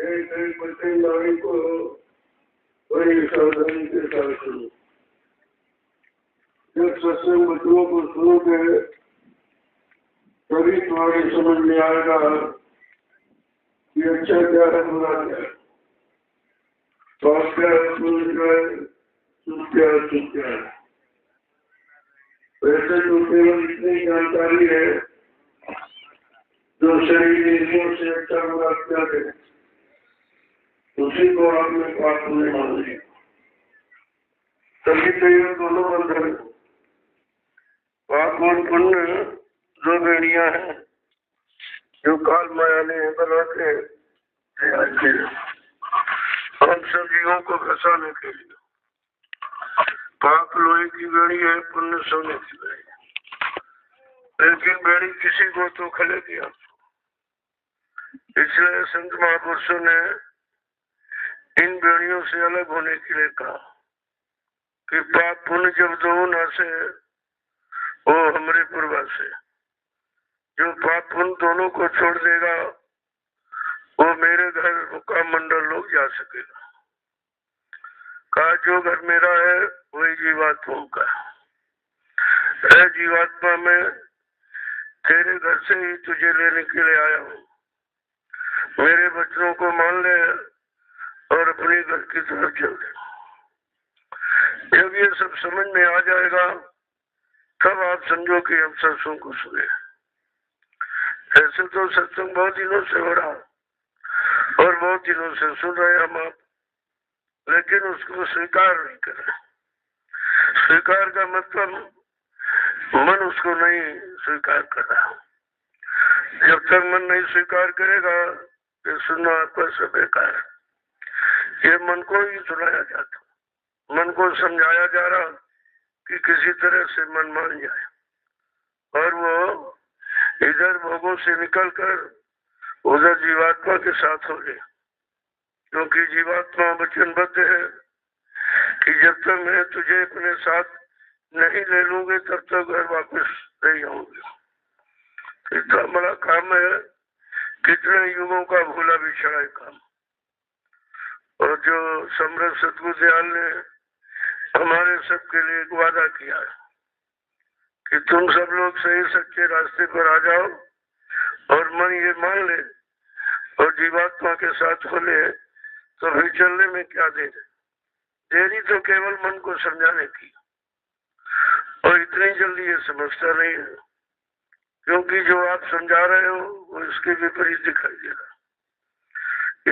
एक एक बच्चे वाणी को बड़ी सावधानी के साथ सुनो। जब सत्संग बच्चों को सुनोगे तभी तुम्हारी समझ में आएगा कि अच्छा क्या है बुरा क्या है, पाप क्या है शुभ क्या है, शुभ क्या है शुभ क्या है। वैसे तो केवल इतनी जानकारी है जो शरीर इंद्रियों से अच्छा बुरा क्या है उसी को आपने पाप पुण्य मान लिया। तभी तो ये दोनों बंधन पाप और पुण्य दो बेड़ियां हैं जो काल माया ने बना के तैयार किए हम सब जीवों को फंसाने के लिए। पाप लोहे की बेड़ी है, पुण्य सोने की बेड़ी, लेकिन बेड़ी किसी को तो खलेगी। इसलिए संत महापुरुषों ने इन बेड़ियों से अलग होने के लिए कहा कि पाप पुण्य जब दो न से वो हमारे पूर्वज से, जो पाप पुण्य दोनों को छोड़ देगा वो मेरे घर मुकाम मंडल लोग जा सकेगा। कहा जो घर मेरा है वही जीवात्मा का है। जीवात्मा में तेरे घर से ही तुझे लेने के लिए आया हूँ। मेरे बच्चों को मान ले और अपने घर की तरफ चल दे। जब ये सब समझ में आ जाएगा तब आप समझो कि हम सत्संग को सुने। ऐसे तो सत्संग बहुत दिनों से हो रहा और बहुत दिनों से सुन रहे हम आप, लेकिन उसको स्वीकार नहीं कर रहे। स्वीकार का मतलब मन उसको नहीं स्वीकार कर रहा। जब तक मन नहीं स्वीकार करेगा तो सुनना आपका सब बेकार। ये मन को ही सुनाया जाता, मन को समझाया जा रहा कि किसी तरह से मन मान जाए और वो इधर भोगों से निकलकर उधर जीवात्मा के साथ हो जाए। क्योंकि जीवात्मा वचनबद्ध है कि जब तक मैं तुझे अपने साथ नहीं ले लूंगे तब तक घर वापस नहीं आऊंगे। इतना बड़ा काम है, कितने युगों का भूला बिछड़ा है काम। और जो सम्राट सतगुरु दयाल ने हमारे सबके लिए एक वादा किया है कि तुम सब लोग सही सच्चे रास्ते पर आ जाओ और मन ये मान ले और जीवात्मा के साथ हो ले तो फिर चलने में क्या देरी तो केवल मन को समझाने की। और इतनी जल्दी ये समझता नहीं है, क्योंकि जो आप समझा रहे हो वो इसके विपरीत दिखाई दे रहा।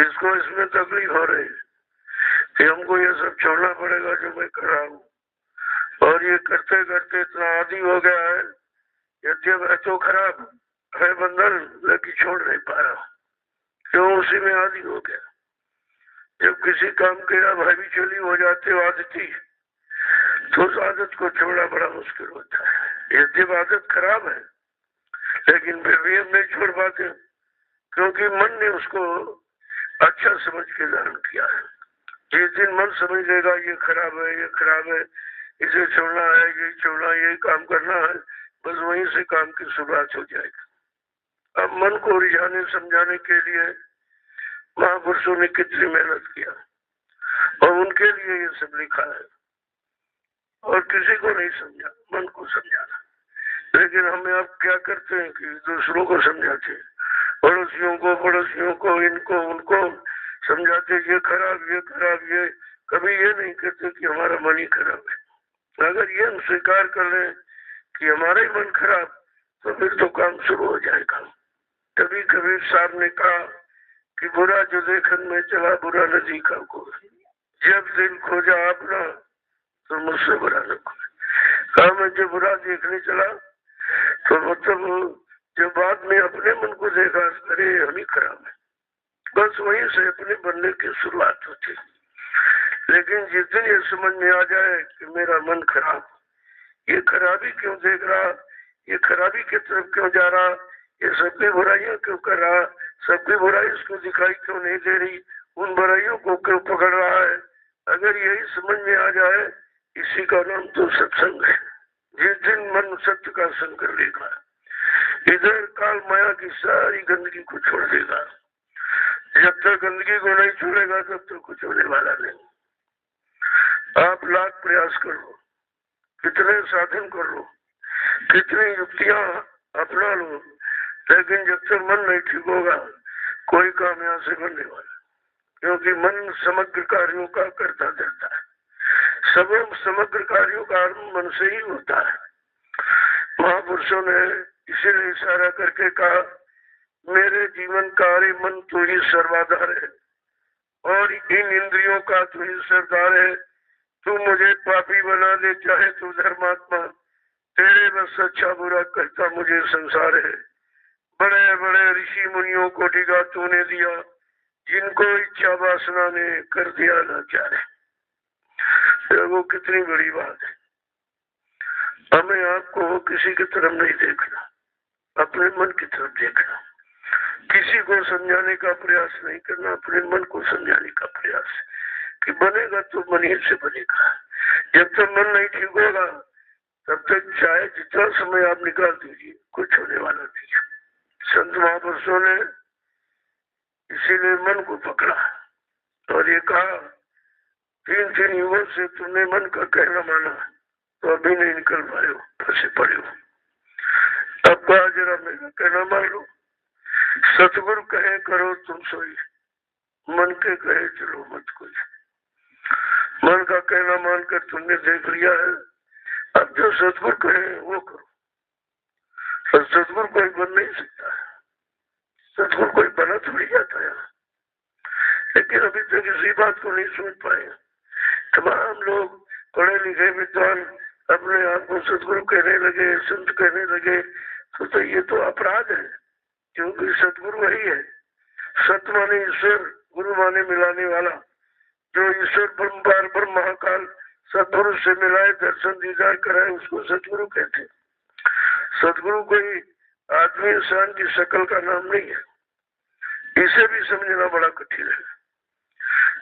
इसको इसमें तकलीफ हो रही है कि हमको ये सब छोड़ना पड़ेगा जो मैं कर रहा हूँ, और ये करते करते इतना आदी हो गया है। यद्यप है तो खराब है बंधन, लेकिन छोड़ नहीं पा रहा। क्यों? उसी में आदी हो गया। जब किसी काम के भाभी चली हो जाते हो आदती, तो उस आदत को छोड़ना बड़ा मुश्किल होता है। यद्यप आदत खराब है लेकिन फिर भी हम नहीं छोड़ पाते, क्योंकि मन ने उसको अच्छा समझ के धारण किया है। जिस दिन मन समझ लेगा ये खराब है, ये खराब है, इसे छोड़ना है, ये छोड़ना, ये काम करना है, बस वहीं से काम की शुरुआत हो जाएगी। अब मन को रिझाने समझाने के लिए महापुरुषों ने कितनी मेहनत किया और उनके लिए ये सब लिखा है। और किसी को नहीं समझा, मन को समझाना। लेकिन हमें अब क्या करते हैं कि दूसरों को समझाते हैं, पड़ोसियों को, इनको उनको समझाते ये खराब, ये खराब, ये कभी ये नहीं कहते कि हमारा मन ही खराब है। अगर ये हम स्वीकार कर लें कि हमारा ही मन खराब, तो फिर तो काम शुरू हो जाएगा। कभी कबीर साहब ने कहा कि बुरा जो देखन में चला बुरा न दिखा को, जब दिल खोजा अपना तो मुझसे बुरा न खोजा। कहा मैं जब बुरा देखने चला तो मतलब जब बाद में अपने मन को देखा अरे हम ही खराब है, बस वहीं से अपने बनने की शुरुआत होती। लेकिन जिस दिन ये समझ में आ जाए कि मेरा मन खराब, ये खराबी क्यों देख रहा, ये खराबी की तरफ क्यों जा रहा, ये सबकी बुराइयां क्यों कर रहा, सबकी बुराई इसको दिखाई क्यों नहीं दे रही, उन बुराइयों को क्यों पकड़ रहा है, अगर यही समझ में आ जाए, इसी का नाम तो सत्संग है। जिस दिन मन सत्य का संग कर लेगा, इधर काल माया की सारी गंदगी को छोड़ देगा, जब तक गंदगी को नहीं छोड़ेगा तब तक कुछ होने वाला नहीं। आप लाख प्रयास करो, कितने साधन करो, कितनी युक्तियां अपना लो, लेकिन जब तक मन नहीं ठीक होगा कोई काम यहाँ से बनने वाला, क्योंकि मन समग्र कार्यों का करता रहता है। सब समग्र कार्यों का आरंभ मन से ही होता है। महापुरुषों ने इसीलिए इशारा करके कहा, मेरे जीवन कार्य मन तो ही सर्वाधार है और इन इंद्रियों का तो ही सरदार है। तू मुझे पापी बना दे चाहे तू धर्मात्मा, तेरे बस अच्छा बुरा करता मुझे संसार है। बड़े बड़े ऋषि मुनियों को डिगा तूने दिया, जिनको इच्छा वासना ने कर दिया लाचार। वो कितनी बड़ी बात है। हमें आपको किसी की तरफ नहीं देखना, अपने मन की तरफ देखना। किसी को समझाने का प्रयास नहीं करना, अपने मन को समझाने का प्रयास कि बनेगा तो मन ही से बनेगा। जब तक मन नहीं ठीक होगा तब तक चाहे जितना समय आप निकाल दीजिए कुछ होने वाला नहीं। संत महापुरुषों ने इसीलिए मन को पकड़ा और ये कहा, 3 युगों से तुमने मन का कहना माना तो अभी नहीं निकल पाए हो, फंसे पड़े हो। अब कहा जरा मेरा कहना मान लो। सतगुरु कहे करो तुम सोई, मन के कहे चलो मत कोई। मन का कहना मानकर तुमने देख लिया है, अब जो सतगुरु कहे वो करो। और सतगुरु कोई बन नहीं सकता है, सतगुरु कोई बना थोड़ी जाता है। लेकिन अभी तक इसी बात को नहीं समझ पाए। तमाम लोग पढ़े लिखे विद्वान अपने आप को सतगुरु कहने लगे, संत कहने लगे, तो ये तो अपराध है, क्योंकि सतगुरु वही है। सत माने ईश्वर, गुरु माने मिलाने वाला। जो ईश्वर ब्रह्म महाकाल सतगुरु से मिलाए, दर्शन दीदार कराए, उसको सतगुरु कहते। सतगुरु कोई आदमी इंसान की शक्ल का नाम नहीं है। इसे भी समझना बड़ा कठिन है,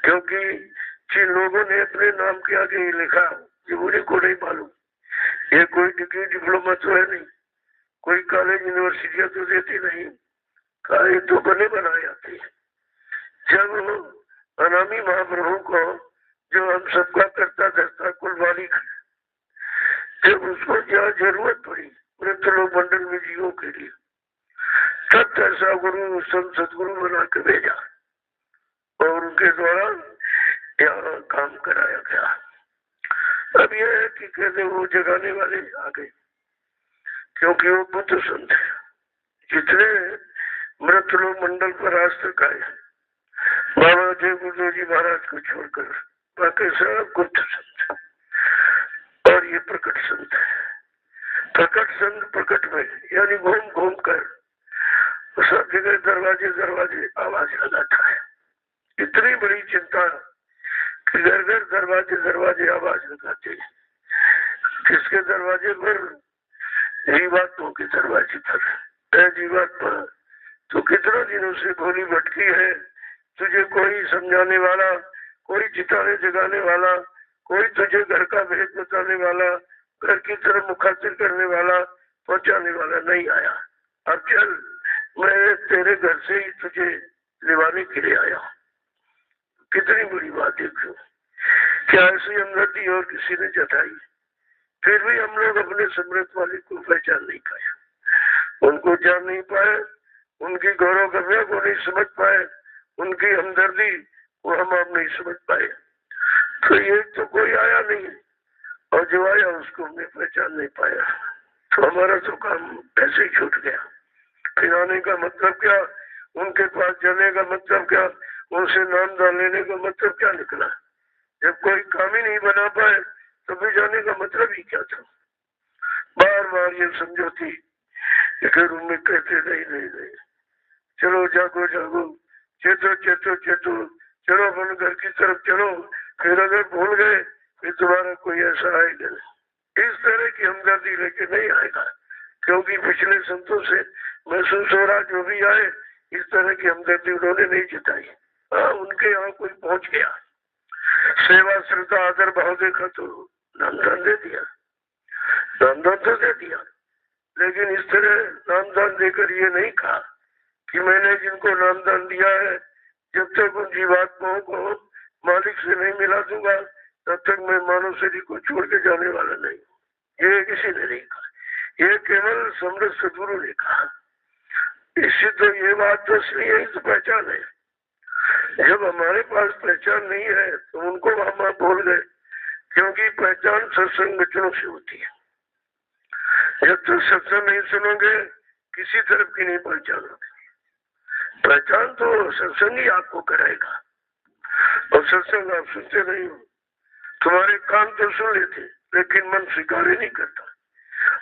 क्योंकि जिन लोगों ने अपने नाम के आगे ही लिखा ये उन्हीं को नहीं मालूम। ये कोई डिग्री डिप्लोमा तो है नहीं, कोई कॉलेज यूनिवर्सिटियां तो देती नहीं, ये तो बने बनाए जाते हैं। जब अनामी महाप्रभु को, जो हम सबका करता धरता कुल मालिक, जब उसको जहाँ जरूरत पड़ी मृत लोग मंडल में जीवों के लिए, तब ऐसा गुरु संत सदगुरु बना के भेजा और उनके द्वारा यहाँ काम कराया गया। अब यह है कि कहते वो जगाने वाले आ गए, क्योंकि वो बुद्ध संत है। जितने मृत लोग मंडल पर आज तक आए, बाबा जय गुरु जी महाराज को छोड़कर बाकी सब गुप्त संत, और ये प्रकट संत है। प्रकट संत प्रकट में यानी घूम घूम कर सब जगह दरवाजे दरवाजे आवाज लगाता है। इतनी बड़ी चिंता कि घर घर दरवाजे दरवाजे आवाज लगाते हैं। किसके दरवाजे पर? जीवात्मा के दरवाजे पर। जीवात्मा तो कितना दिनों से भोली भटकी है, तुझे कोई समझाने वाला, कोई जिताने जगाने वाला, कोई तुझे घर का भेद बताने वाला, घर की तरफ मुखातिब करने वाला, पहुंचाने वाला नहीं आया। अब चल, मैं तेरे घर से ही तुझे लिवाने के लिए आया। कितनी बड़ी बात देखो, क्या ऐसी हमदर्दी और किसी ने जताई? फिर भी हम लोग अपने समृद्ध वाले को पहचान नहीं पाए, उनको जान नहीं पाए, उनकी गौरव गम्य को नहीं समझ पाए, उनकी हमदर्दी को हम आप नहीं समझ पाए। तो ये तो कोई आया नहीं, और जो आया उसको हमने पहचान नहीं पाया, तो हमारा तो काम ऐसे ही छूट गया। फिर आने का मतलब क्या, उनके पास जाने का मतलब क्या, उनसे नाम दान लेने का मतलब क्या निकला? जब कोई काम ही नहीं बना पाए तो भी जाने का मतलब ही क्या था? बार बार ये समझौती रूम में कहते नहीं, चलो जागो जागो, चेतो चेतो चेतो, चलो अपन घर की तरफ चलो। फिर अगर भूल गए फिर तुम्हारा कोई ऐसा आएगा, इस तरह की हमदर्दी लेके नहीं आएगा, क्योंकि पिछले संतों से महसूस हो रहा जो भी आए इस तरह की हमदर्दी उन्होंने नहीं जताई। हाँ, उनके यहाँ कोई पहुंच गया, सेवा श्रद्धा आदर भाव देखा तो नामदान दे दिया, नामदान तो दे दिया, लेकिन इस तरह नामदान देकर ये नहीं कहा कि मैंने जिनको नामदान दिया है जब तक उन जीवात्माओं को मालिक से नहीं मिला दूंगा तब तक मैं मानव शरीर को छोड़ के जाने वाला नहीं। ये किसी ने नहीं कहा, ये केवल समृद्ध सदगुरु ने कहा। इससे तो ये बात तो इसलिए यही तो पहचान है। जब हमारे पास पहचान नहीं है तो उनको हम आप भूल गए, क्योंकि पहचान सत्संग वचनों से होती है। जब तक सत्संग नहीं सुनोगे किसी तरफ की नहीं पहचान होगी। पहचान तो सत्संग ही आपको कराएगा, और सत्संग आप सुनते नहीं हो। तुम्हारे कान तो सुन लेते लेकिन मन स्वीकार ही नहीं करता।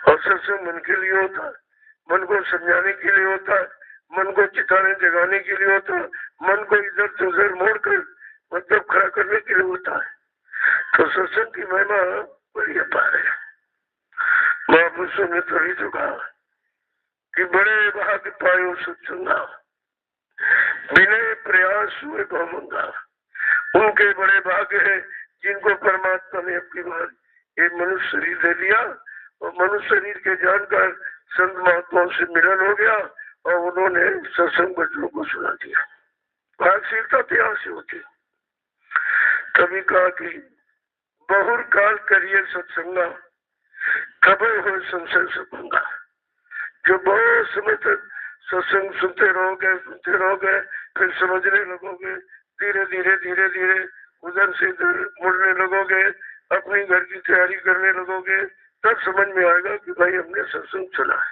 और सत्संग मन के लिए होता है, मन को समझाने के लिए होता है, मन को चिताने जगाने के लिए होता है, मन को इधर से उधर मोड़कर मतलब खड़ा करने के लिए होता है। तो सत्संग की महिमा बड़ी अपार है। महापुरुषों ने तभी तो कहा कि बड़े भाग्य पायो सत्संगा, बिना प्रयास हुए बहुमंगा। उनके बड़े भाग्य है जिनको परमात्मा ने अपनी बार एक मनुष्य शरीर दे दिया, और मनुष्य शरीर के जानकर संत महात्माओं से मिलन हो गया और उन्होंने सत्संग बच्चों को सुना दिया। भागशीलता त्याग से होती। तभी कहा कि बहुर काल करिए सत्संगा, कभी हो संशय सपंगा। जो बहुत समय तक सत्संग सुनते रहोगे फिर समझने लगोगे, धीरे धीरे उधर से इधर मुड़ने लगोगे, अपनी घर की तैयारी करने लगोगे, तब समझ में आएगा कि भाई हमने सत्संग सुना है।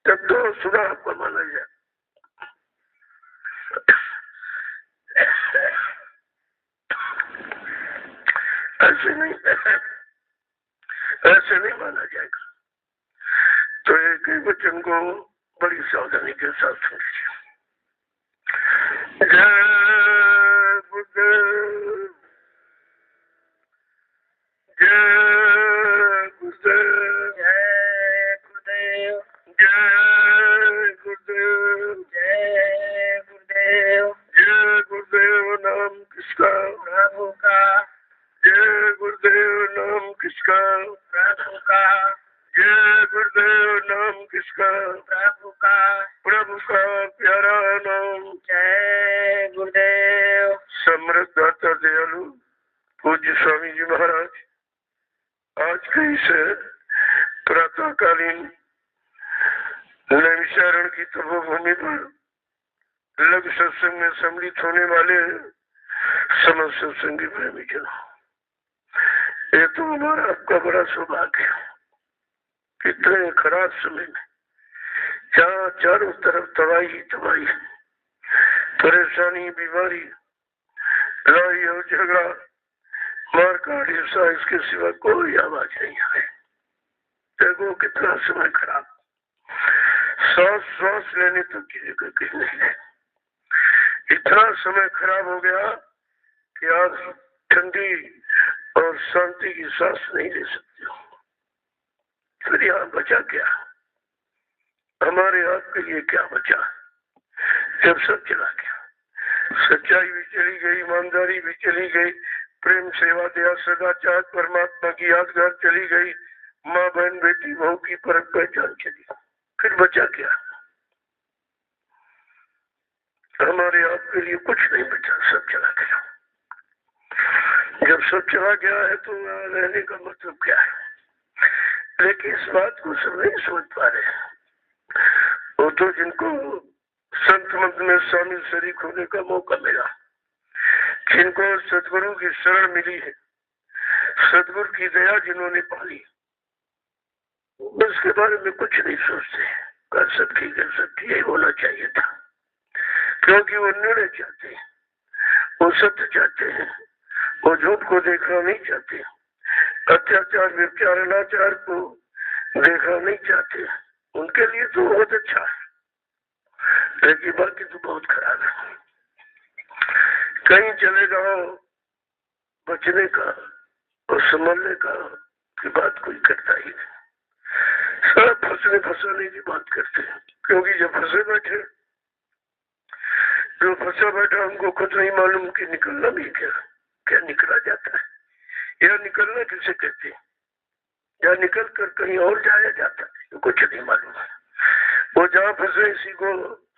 तब तो सुना आपका माना जाए। ऐसे नहीं माना जाएगा। तो एक ही वचन को बड़ी सावधानी के साथ सुनिए। जय गुरुदेव, जय गुरुदेव, जय गुरुदेव, जय गुरुदेव, जय गुरुदेव, जय गुरुदेव। नाम किसका? प्रभु का। जय गुरुदेव। नाम किसका? प्रभु का। जय गुरुदेव। नाम किसका? प्रभु का। प्रभु का प्यारा नाम। जय गुरुदेव। समृद्ध दाता दयालु पूज्य स्वामी जी महाराज आज के इस प्रातःकालीन नैमिषारण्य की तपोभूमि पर लघु सत्संग में सम्मिलित होने वाले समस्त सत्संगी प्रेमी जनों, ये तो हमारा आपका बड़ा सौभाग्य है। इतने खराब समय में जहाँ चारों तरफ तबाही तबाही, परेशानी, बीमारी, लड़ाई और झगड़ा, मारकाट, हिंसा, इसके सिवा कोई आवाज नहीं आए। देखो कितना समय खराब, सांस लेने तक की जगह कहीं नहीं है। इतना समय खराब हो गया कि आज ठंडी और शांति की सांस नहीं ले सकते हो। फिर यहाँ बचा क्या? हमारे आपके लिए क्या बचा जब सब चला गया? सच्चाई भी चली गई, ईमानदारी भी चली गई, प्रेम, सेवा, दया, सदाचार, परमात्मा की यादगार चली गई, माँ बहन बेटी बहू की परख पहचान चली, फिर बचा क्या? हमारे आपके लिए कुछ नहीं बचा, सब चला गया। जब सब चला गया है तो रहने का मतलब क्या है? लेकिन इस बात को सब नहीं समझ पा रहे। वो तो जिनको संत मत में शामिल शरीक होने का मौका मिला, जिनको सदगुरु की शरण मिली है, सदगुरु की दया जिन्होंने पाली, उसके बारे में कुछ नहीं सोचते। कर सकती यही होना चाहिए था, क्योंकि वो निर्णय चाहते हैं, वो सत्य चाहते हैं, वो झूठ को देखना नहीं चाहते, अत्याचार, व्यभिचार, अनाचार को देखना नहीं चाहते। उनके लिए तो बहुत अच्छा है, लेकिन बाकी तो बहुत खराब है। कहीं चले जाओ, बचने का और संभलने का की बात कोई करता ही नहीं। सब फंसने की बात करते हैं, क्योंकि जब फंसे बैठे, जो फंसा बैठा हमको खुद नहीं मालूम कि निकलना भी क्या निकला जाता है, या निकलना किसे कहते हैं, या निकल कर कहीं और जाया जाता है, कुछ नहीं मालूम है। वो जहाँ फंसे इसी को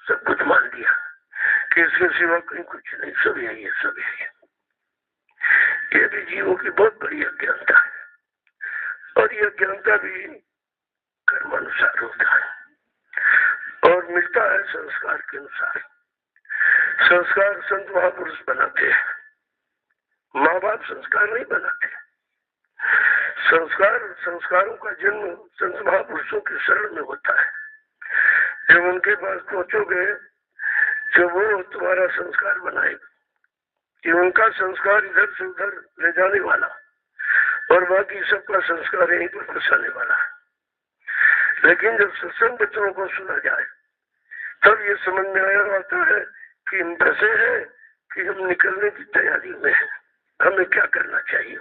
सब कुछ मान लिया कि इसके सिवा कहीं कुछ नहीं, सब यही है, सब यही है। ये भी जीवों की बहुत बड़ी अज्ञानता है, और ये अज्ञानता भी कर्मानुसार होता है और मिलता है संस्कार के अनुसार। संस्कार संत महापुरुष बनाते हैं, माँ बाप संस्कार नहीं बनाते। संस्कारों का जन्म संत महापुरुषों के शरण में होता है। जब उनके पास पहुंचोगे, जब वो तुम्हारा संस्कार बनाएगा, कि उनका संस्कार इधर से उधर ले जाने वाला और बाकी सबका संस्कार यहीं पर फंसाने वाला है। लेकिन जब सत्संग बच्चों को सुना जाए, तब ये समझ में आया आता है कि हम फंसे हैं कि हम निकलने की तैयारी में हैं, हमें क्या करना चाहिए।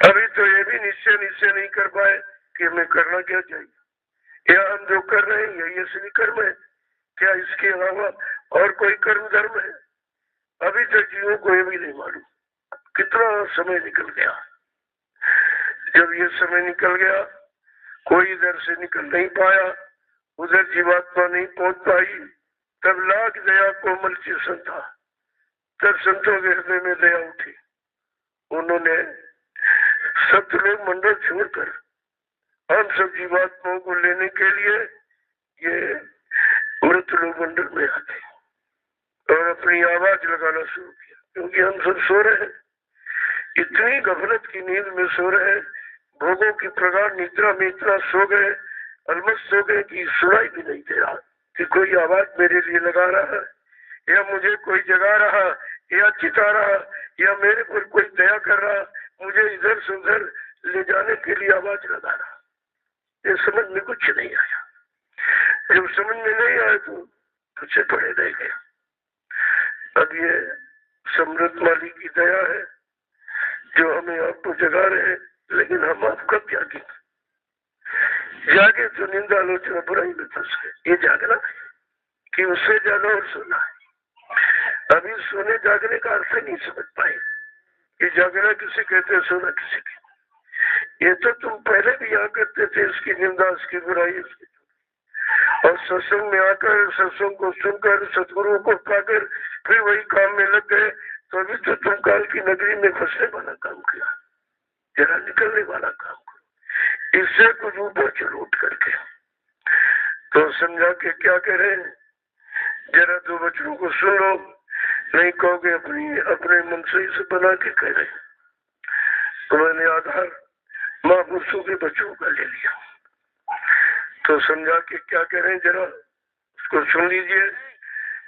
अभी तो ये भी निश्चय नहीं कर पाए कि हमें करना क्या चाहिए, या हम जो कर रहे हैं यही असली कर्म है, क्या इसके अलावा और कोई कर्म धर्म है। अभी तक जीवों को ये भी नहीं मालूम। कितना समय निकल गया। जब ये समय निकल गया, कोई इधर से निकल नहीं पाया, उधर जीवात्मा नहीं पहुंच पाई, तब लाख दया कोमल सी संता, तब संतों के हृदय में दया उठी। उन्होंने सतलोक मंडल छोड़कर हम सब जीवात्माओं को लेने के लिए ये मृतलोक मंडल में आ गए और अपनी आवाज लगाना शुरू किया, क्योंकि हम सब सो रहे हैं, इतनी गफलत की नींद में सो रहे हैं, भोगों की प्रगाढ़ निद्रा में इतना सो गए, अलमस्त हो गए कि सुनाई भी नहीं दे रहा कि कोई आवाज मेरे लिए लगा रहा है, या मुझे कोई जगा रहा, या चिता रहा, या मेरे पर कोई दया कर रहा, मुझे इधर से उधर ले जाने के लिए आवाज लगा रहा। ये समझ में कुछ नहीं आया। जब समझ में नहीं आया तो पीछे पड़े रह गए। अब ये समृद्ध मालिक की दया है जो हमें आपको जगा रहे हैं, लेकिन हम आप कब जागे? जागे तो निंदा आलोचना बुराई में फंस गए। ये जागना है कि उससे जाना और सोना है। अभी सोने जागने का अर्थ नहीं समझ पाए। ये जागना किसे कहते हैं, सोना किसे कहते? ये तो तुम पहले भी यहाँ करते थे, इसकी निंदा, इसकी बुराई, इसकी, और सत्संग में आकर सत्संग को सुनकर सतगुरुओं को पाकर फिर वही काम में लग गए। तो अभी तो तुम काल की नगरी में फंसने वाला काम किया, जरा निकलने वाला काम करो, इससे कुछ ऊपर चलो उठ करके। तो समझा के क्या कह रहे हैं, जरा दो बच्चों को सुन लो, नहीं कहोगे अपने मन से इसे बना के कह रहे। तो मैंने आधार महापुरुषों के बच्चों का ले लिया। तो समझा के क्या कह रहे हैं, जरा उसको सुन लीजिए,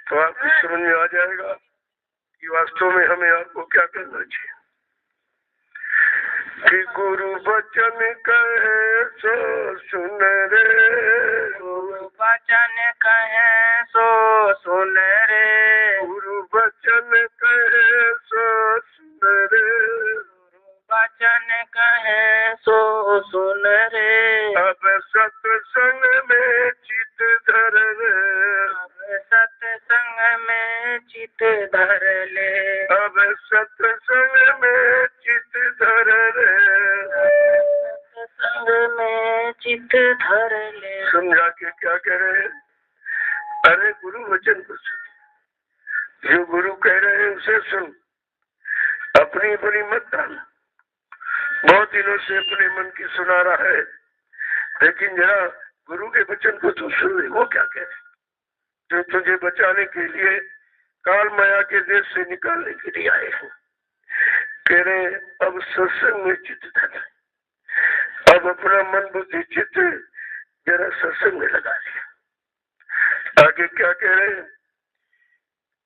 तो आपको समझ में आ जाएगा कि वास्तव में हमें आपको क्या करना चाहिए। कि गुरु वचन कहे सो सुन रे, गुरु वचन कहे सो सुन रे, गुरु वचन कहे सो सुन रे, गुरु वचन कहे सो सुन रे। अब सत्संग में चित धर रे, अब सत्संग में चित धर ले, अब सत्संग में चित धर रे, सत्संग में चित धर ले। समझा के क्या कह रहे हैं, अरे गुरु वचन को सुन, जो गुरु कह रहे हैं उसे सुन, अपनी अपनी मत डाल। बहुत दिनों से अपने मन की सुना रहा है, लेकिन जरा गुरु के वचन को तू सुन ले। वो क्या कह रहे, जो तुझे बचाने के लिए काल माया के देश से निकालने के लिए आए हैं। कह रहे अब सत्संग में चित्त धर, अब अपना मन बुद्धि चित्त जरा सत्संग में लगा लिया। आगे क्या कह रहे हैं,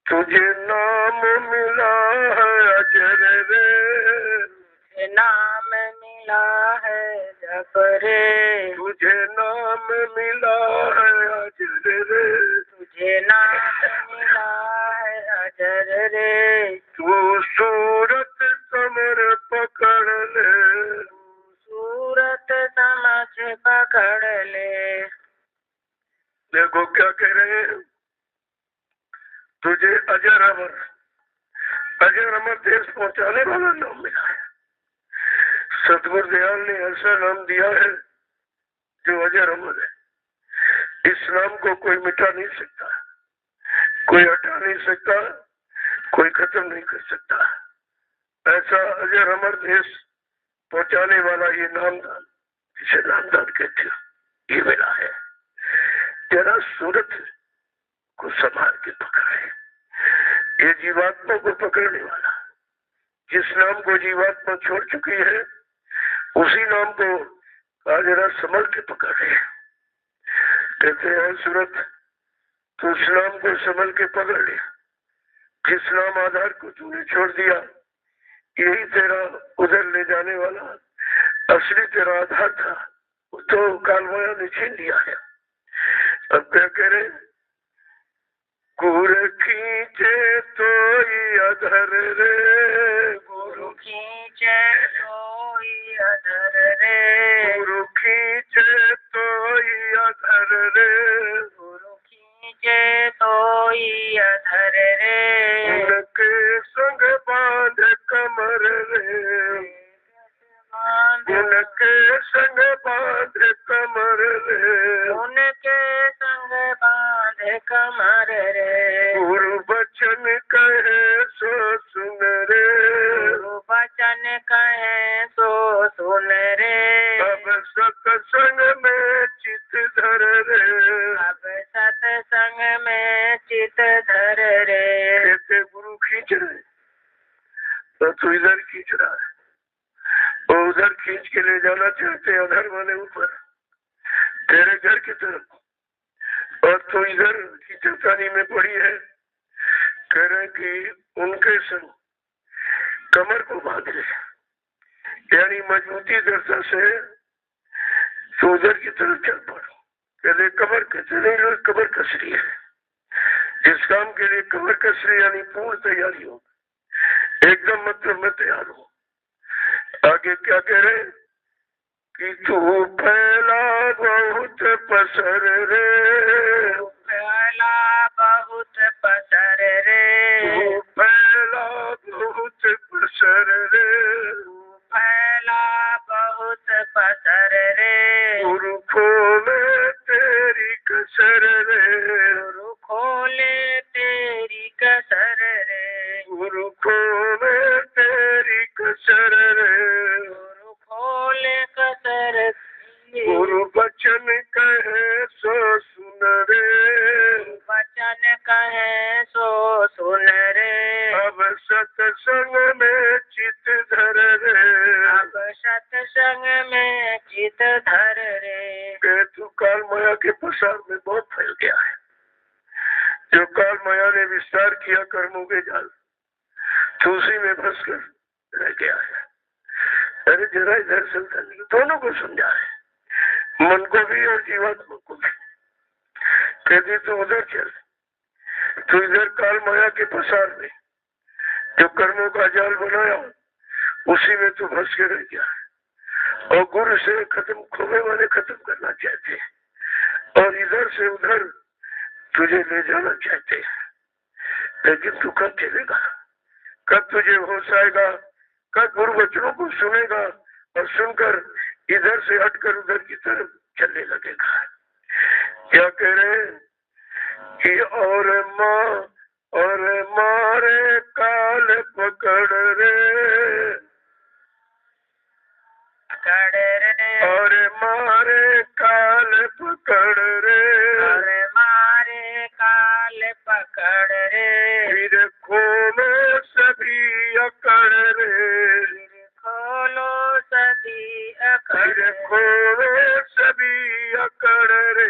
तुझे नाम मिला है अजर रे, नाम मिला है जप रे, तुझे नाम मिला है अजर रे, तुझे नाम मिला है अजर रे। तू सूरत समर पकड़ ले, सूरत समझ पकड़ ले। देखो क्या कह रहे हैं, तुझे अजर अमर देश पहुंचाने वाला नाम मिला है। सतगुरु दयाल ने ऐसा नाम दिया है जो अजर अमर है। इस नाम को कोई मिटा नहीं सकता। कोई हटा नहीं सकता, कोई खत्म नहीं कर सकता। ऐसा अजर अमर देश पहुंचाने वाला ये नामदान, जिसे नामदान कहते हो, ये मिला है। जरा सूरत को संभाल के पकड़े, ये जीवात्मा को पकड़ने वाला। जिस नाम को जीवात्मा छोड़ चुकी है उसी नाम को जरा संभल के पकड़े। कहते हैं सूरत, तो उस नाम को संभल के पकड़ ले। जिस नाम आधार को तूने छोड़ दिया, यही तेरा उधर ले जाने वाला असली तेरा आधार था, वो तो कालमाया ने छीन लिया है। अब क्या कह रहे, गुर खींचे तो अधर रे, गुरु खींचे तो अधर रे, गुरु खींचे तो अधर रे, गुरु खींचे तो अधर रे, उनके संग बांध कमर रे, उनके संग बांध कमर रे, उनके संग बांध कमर रे, गुरु बचन कहे सो सुन रे, गुरु बचन कहे सो सुन रे, अब सत्संग में चित धर रे, अब सत्संग में चित धर रे। कहते गुरु खींच रहे तो तू इधर खींच रहा है, वो उधर खींच के ले जाना चाहते हैं अधर वाले ऊपर तेरे घर की तरफ, और तो इधर की चट्टानी में पड़ी है। कह रहे कि उनके संग कमर को बांध ले, यानी मजबूती दर्जा से तो उधर की तरफ चल पड़ो। कहते कमर कहते नहीं, लोग कमर कस रही है। जिस काम के लिए कमर कस रही यानी पूर्ण तैयारी हो, एकदम मतलब मैं तैयार हूँ। आगे क्या कह रहे कि तू फैला बहुत पसर रे, फैला बहुत पसर रे, तू फैला बहुत पसर रे, फैला बहुत पसर रे, गुरु खोले तेरी कसर रे, गुरु खोले तेरी कसर रे, गुरु खोले तेरी कसर रे, गुरु खोले कसर, गुरु बचन कहे सो सुन रे, वचन कहे सो सुन रे, अब सत्संग में चित धर रे, अब सत्संग में चित धर रे। के तू काल माया के प्रसार में बहुत फैल गया है। जो काल माया ने विस्तार किया कर्मों के जाल, तू उसी में फंस कर रह गया है। अरे जरा इधर चलता नहीं, दोनों को समझा है, मन को भी और जीवात्मा को भी। कहती तू उधर चल, तू इधर काल माया के प्रसार में जो कर्मों का जाल बनाया उसी में तू फंस के रह गया है। और गुरु से खत्म खोने वाले खत्म करना चाहते हैं और इधर से उधर तुझे ले जाना चाहते हैं। लेकिन तू कब चलेगा, कब तुझे होश आएगा, कब गुरु वचनों को सुनेगा और सुनकर इधर से हटकर उधर की तरफ चलने लगेगा। क्या कह रहे कि और मारे काल पकड़ रे, और मारे काल पकड़ रे, और मारे काल पकड़ रे, फिर खोलो सभी अकड़ रे, खोलो सभी अकड़, फिर खोलो सभी अकड़ रे,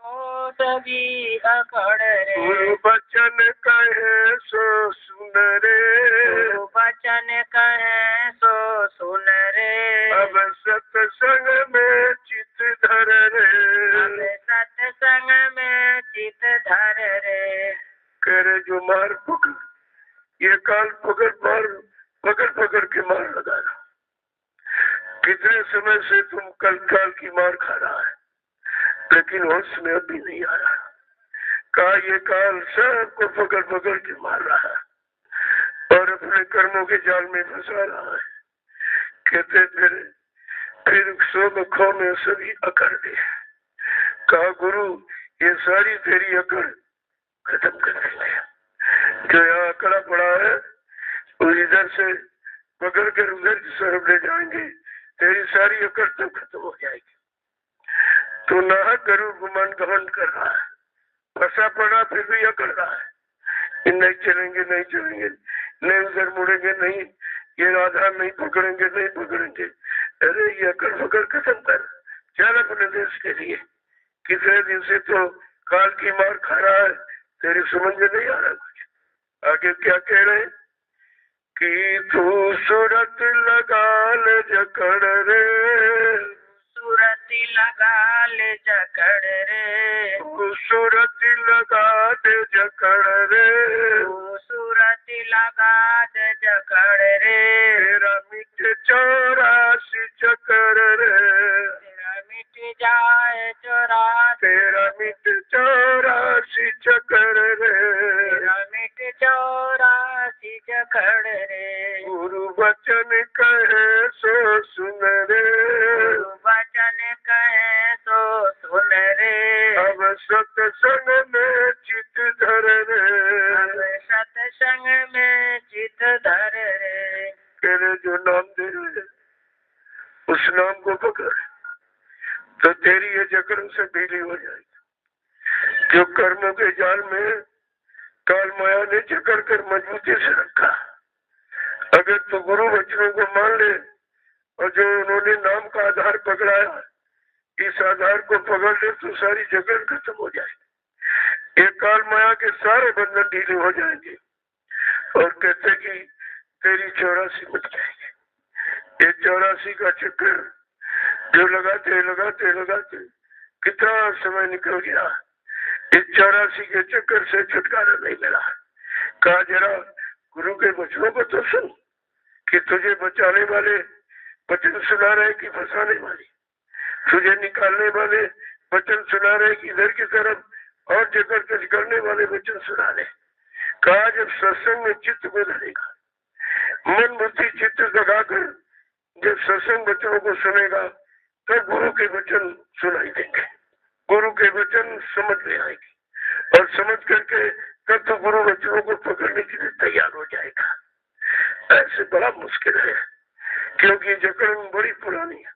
खो सभी अकड़ रे, गुरु बचन कहे सो सुन रे, गुरु वचन कहे सो सुन रे, अब सत्संग में चित धर रे, अब सत्संग में चित धर रे। कह रहे जो मार पकड़, ये काल पकड़ के मार लगा रहा। कितने समय से तुम कल काल की मार खा रहा है, लेकिन होश में अभी नहीं आ रहा। कहा ये काल सबको पकड़ के मार रहा है और अपने कर्मों के जाल में फंसा रहा है। कहते फिर सो खो में सभी अकड़ दे। कहा गुरु ये सारी तेरी अकड़ खत्म कर देंगे। जो यहाँ अकड़ा पड़ा है वो इधर से पकड़ कर उधर की तरफ ले जाएंगे, तेरी सारी अकड़ तो खत्म हो जाएगी। तो नाहक गरुड़ गुमान घमंड कर रहा है, फंसा पड़ा फिर भी अकड़ रहा है, नहीं चलेंगे नहीं चलेंगे, नहीं उधर मुड़ेंगे, नहीं ये आधार नहीं पकड़ेंगे नहीं पकड़ेंगे। अरे ये अकड़ पकड़ खत्म कर, चल अपने देश के लिए। कितने दिन से तो काल की मार खा रहा है, तेरी समझ में नहीं आ रहा कुछ। आगे क्या कह रहे कि तू सूरत लगा ले जकड़ रे, सूरत लगा ले जकड़ रे, तू सूरत लगा दे जकड़ रे, सूरत लगा दे जकड़ रे, तेरा मिट 84 चक्कर रे, तेरा मिट जाए 84, तेरा मिट 84 चक्कर रे, तेरा मिट 84 जकड़ रे। गुरु वचन कहे सो सुन रे, गुरु वचन कहे तो सुन रे, अब सत्संग में चित धर रे, अब सत्संग में चित धर रे। तेरे जो नाम दे रहे उस नाम को पकड़ तो तेरी ये जकड़ से ढीली हो जाएगी। जो कर्मों के जाल में काल माया ने जकड़ कर मजबूती से रखा, अगर तो गुरु वचनों को मान ले और जो उन्होंने नाम का आधार पकड़ाया, इस आधार को पकड़ ले तो सारी जकड़ खत्म हो जाएगी। एक काल माया के सारे बंधन ढीले हो जाएंगे और कहते कि तेरी 84 मिट जाएगी। ये 84 का चक्कर जो लगाते लगाते लगाते कितना समय निकल गया, इस 84 के चक्कर से छुटकारा नहीं मिला। कहा जरा गुरु के वचनों को तो सुन कि तुझे बचाने वाले वचन सुना रहे कि फंसाने वाले, तुझे निकालने वाले वचन सुना रहे कि इधर की तरफ और जगह तक करने वाले वचन सुना रहे। कहा जब सत्संग में चित्त में रहेगा, मन बुद्धि चित्त लगाकर जब सत्संग वचनों को सुनेगा तब गुरु के वचन सुनाई देंगे, गुरु के वचन समझ में आएगी और समझ करके तब तो गुरु वचनों को पकड़ने के लिए तैयार हो जाएगा। ऐसे बड़ा मुश्किल है क्योंकि जकड़ बड़ी पुरानी है,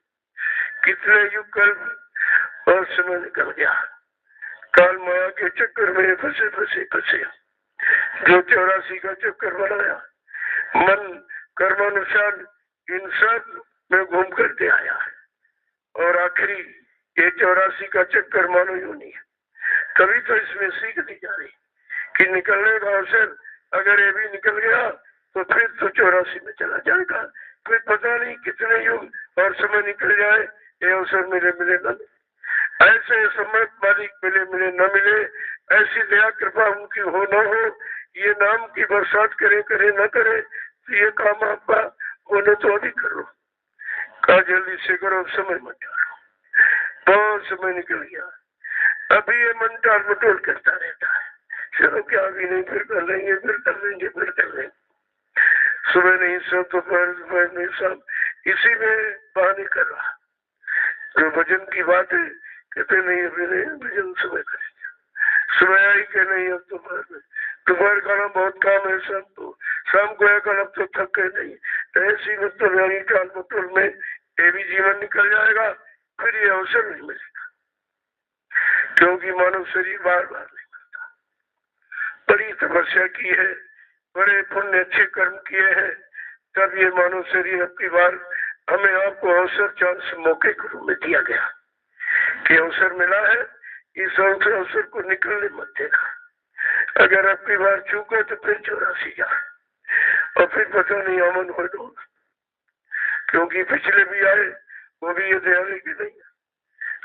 कितने युग कल्प और समय निकल गया। काल माया के चक्कर में फंसे फंसे फंसे जो 84 का चक्कर बनाया, मन कर्मानुसार इन सब में घूम करके आया है और आखिरी ये 84 का चक्कर मानो यूं नहीं है। तभी तो इसमें सीख दी जा रही कि निकलने का अवसर अगर ये भी निकल गया तो फिर तो 84 में चला जाएगा, फिर पता नहीं कितने युग और समय निकल जाए, ये अवसर मिले मिले न मिले, ऐसे समय मालिक मिले मिले न मिले, ऐसी दया कृपा उनकी हो न हो, ये नाम की बरसात करे करे न करे, तो ये काम आपका होने तो अभी करो। कहा जल्दी से करो, समय मत डालो, बहुत समय निकल गया, अभी ये मन टाल मटोल करता रहता है, चलो क्या अभी नहीं फिर कर लेंगे फिर कर लेंगे फिर कर लेंगे, सुबह नहीं सब दोपहर नहीं सब, इसी में बहाने कर रहा। जो भजन की बात है कहते नहीं अभी नहीं, भजन सुबह करेंगे, सुबह आई के नहीं अब दोपहर में, दोपहर का बहुत काम है सब, तो शाम को आकर अब तो थक गए नहीं, ऐसी मतलब टाल मटोल में ये भी जीवन निकल जाएगा, फिर ये अवसर नहीं मिलेगा क्योंकि मानव शरीर बार बार नहीं मिलता। बड़ी तपस्या की है, बड़े पुण्य अच्छे कर्म किए हैं, तब ये मानव शरीर अब की बार हमें आपको अवसर चांस मौके के रूप में दिया गया कि अवसर मिला है, इस अवसर को निकलने मत देना। अगर अब की बार चूके तो फिर 84 जा और फिर पता नहीं अमन हो दो, क्योंकि पिछले भी आए वो भी ये दयालु की नहीं।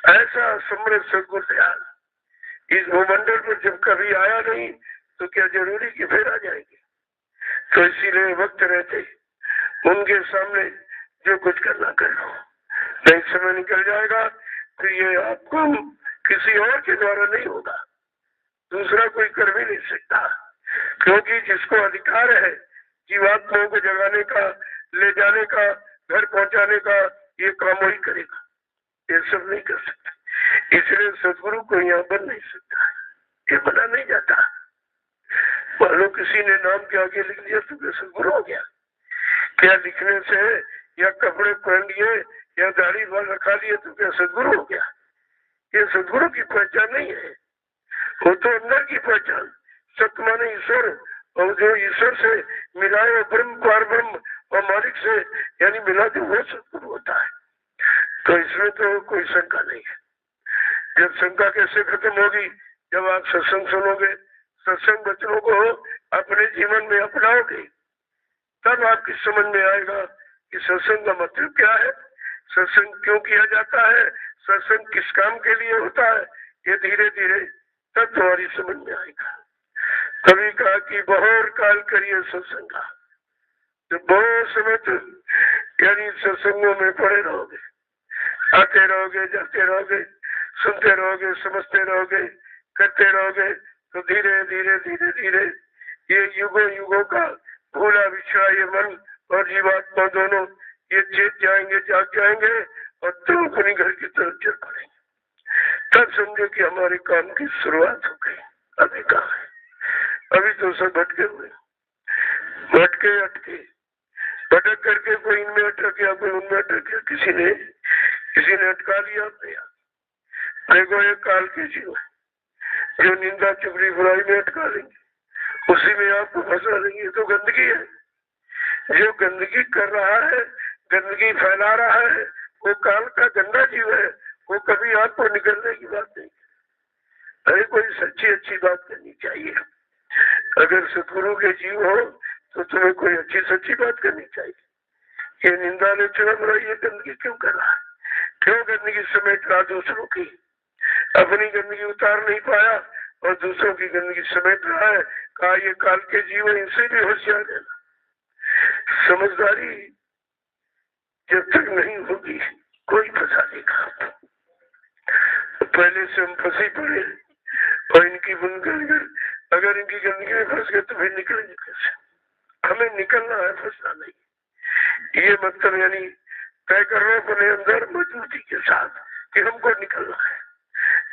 ऐसा समृद्ध सदगुरु दयाल इस भूमंडल पर जब कभी आया नहीं तो क्या जरूरी कि फिर आ जाएंगे। तो इसीलिए वक्त रहते उनके सामने जो कुछ करना कर लो, नहीं समय निकल जाएगा, फिर ये आपको किसी और के द्वारा नहीं होगा, दूसरा कोई कर भी नहीं सकता, क्योंकि जिसको अधिकार है जीवात्माओं को जगाने का, ले जाने का, घर पहुंचाने का, ये काम वही करेगा, ये सब नहीं कर सकता। इसलिए सदगुरु को यहाँ बन नहीं सकता, ये बना नहीं जाता। मान लो किसी ने नाम के आगे लिख दिया तो क्या सदगुरु हो गया? क्या लिखने से या कपड़े पहन लिए या दाढ़ी बाल रखा लिए तो क्या सदगुरु हो गया? ये सदगुरु की पहचान नहीं है, वो तो अंदर की पहचान। सत्य माने ईश्वर, और जो ईश्वर से मिलाए ब्रह्म पार ब्रह्म और मालिक से यानी मिला दे वो सदगुरु होता है। तो इसमें तो कोई शंका नहीं है। जब शंका कैसे खत्म होगी? जब आप सत्संग सुनोगे, सत्संग वचनों को अपने जीवन में अपनाओगे, तब आपकी समझ में आएगा कि सत्संग का मतलब क्या है, सत्संग क्यों किया जाता है, सत्संग किस काम के लिए होता है। ये धीरे धीरे तब तुम्हारी समझ में आएगा। कभी कहा कि बहुत काल करिए सत्संग का, तो बहुत समय तक यानी सत्संगों में पड़े रहोगे, आते रहोगे, जाते रहोगे, सुनते रहोगे, समझते रहोगे, करते रहोगे, तो धीरे धीरे धीरे धीरे ये युगों युगों का भूला बिछड़ा ये मन और जीवात्मा दोनों ये चेत जाएंगे, जाग जाएंगे और तुम अपनी घर की तरफ चल पड़ेंगे। तब समझो कि हमारे काम की शुरुआत हो गई। अभी कहाँ है? अभी तो सब भटके हुए, भटके अटके, भटक करके कोई इनमें अटक गया, कोई उनमें अटक गया, किसी ने अटका लिया अपने आप। देखो एक काल के जीव है जो निंदा चुगली बुराई में अटका लेंगे, उसी में आपको फंसा देंगे। तो गंदगी है, जो गंदगी कर रहा है, गंदगी फैला रहा है, वो काल का गंदा जीव है। वो कभी आपको निकलने की बात नहीं। अरे कोई सच्ची अच्छी बात करनी चाहिए। अगर सतगुरु के जीव हो तो तुम्हें कोई अच्छी सच्ची बात करनी चाहिए। ये निंदा आलोचना बुराई ये गंदगी क्यों कर रहा है? क्यों गंदगी समेट रहा दूसरों की? अपनी गंदगी उतार नहीं पाया और दूसरों की गंदगी समेट रहा है। कहा ये काल के जीव, इनसे भी होशियार रहना। समझदारी जब तक नहीं होगी कोई फंसा देगा। पहले से हम फंसे पड़े और इनकी अगर इनकी गंदगी में फंस गए तो फिर निकलेंगे कैसे? हमें निकलना है, फंसना नहीं। ये मतलब यानी तय कर लो अपने अंदर मजबूती के साथ कि हमको निकलना है,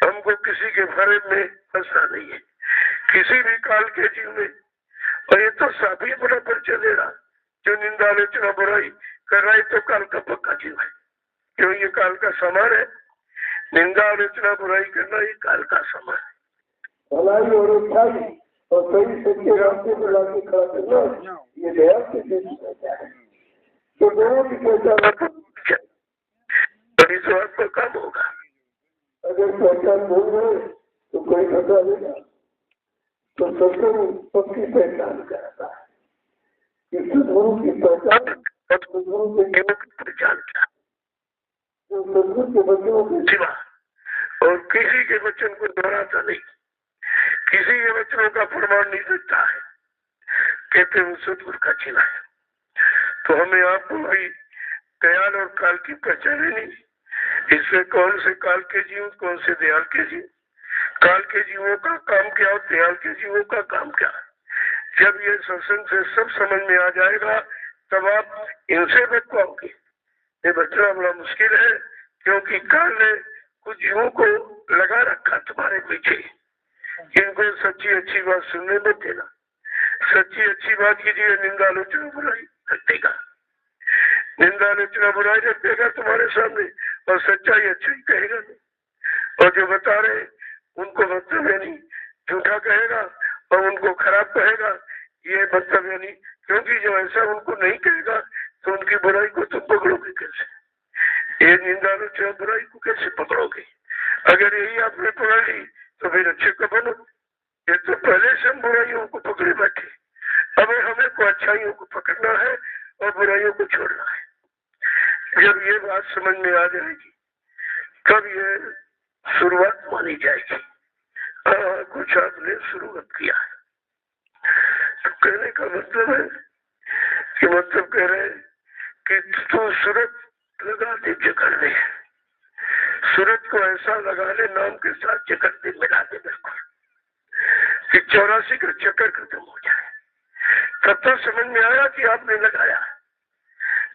हमको किसी के फरेब में फंसना नहीं है, किसी भी काल के जीव में। और ये तो साफ ही अपना परिचय दे रहा, जो निंदा आलोचना बुराई कर रहा है तो काल का पक्का जीव है। क्यों? ये काल का समान है। निंदा आलोचना बुराई करना ये काल का समान है। भलाई और अच्छाई और सही सच्चे रास्ते पर लाके खड़ा करना ये दया से है। तो दोनों की पहचान तभी तो आपका काम होगा। अगर पहचान भूल गए तो कोई फंसा देगा। तो सत्संग सबकी पहचान कराता है। सदगुरु की पहचान, सदगुरु के जीवन की पहचान क्या? जो सदगुरु के वचनों के सिवा और किसी के वचन को दोहराता नहीं, किसी के वचनों का प्रमाण नहीं देता है, कहते हैं सदगुरु का चिन्ह है। तो हमें आपको भी दयाल और काल की पहचान नहीं। इसमें कौन से काल के जीव, कौन से दयाल के जीव? काल के जीवों का काम क्या और दयाल के जीवों का काम क्या? जब ये सत्संग से सब समझ में आ जाएगा तब आप इनसे बच पाओगे। ये बचना बड़ा मुश्किल है, क्योंकि काल ने कुछ जीवों को लगा रखा तुम्हारे पीछे। इनको सच्ची अच्छी बात सुनने मत देना। सच्ची अच्छी बात कीजिए, निंदा आलोचना बुराई रख देगा, निंदा आलोचना बुराई रख देगा तुम्हारे सामने, और सच्चाई अच्छी कहेगा नहीं। और जो बता रहे उनको मतलब नहीं, झूठा कहेगा और उनको खराब कहेगा, ये मतलब नहीं। क्योंकि जो ऐसा उनको नहीं कहेगा तो उनकी बुराई को तुम पकड़ोगे कैसे? ये निंदा आलोचना बुराई को कैसे पकड़ोगे? अगर यही आपने पकड़ ली तो फिर अच्छे को बनो। ये तो पहले से हम बुराइयों को पकड़े बैठे, अब हमें को अच्छाइयों को पकड़ना है और बुराइयों को छोड़ना है। जब ये बात समझ में आ जाएगी तब ये शुरुआत मानी जाएगी। कुछ आपने शुरुआत किया है तो कहने का मतलब है कि मतलब कह रहे हैं कि तू सूरत लगा दे, जकड़ दे, सूरत को ऐसा लगा ले नाम के साथ जकड़ दे, मिला दे बिल्कुल कि 84 का चक्कर खत्म हो जाए। तब तक समझ में आया कि आपने लगाया।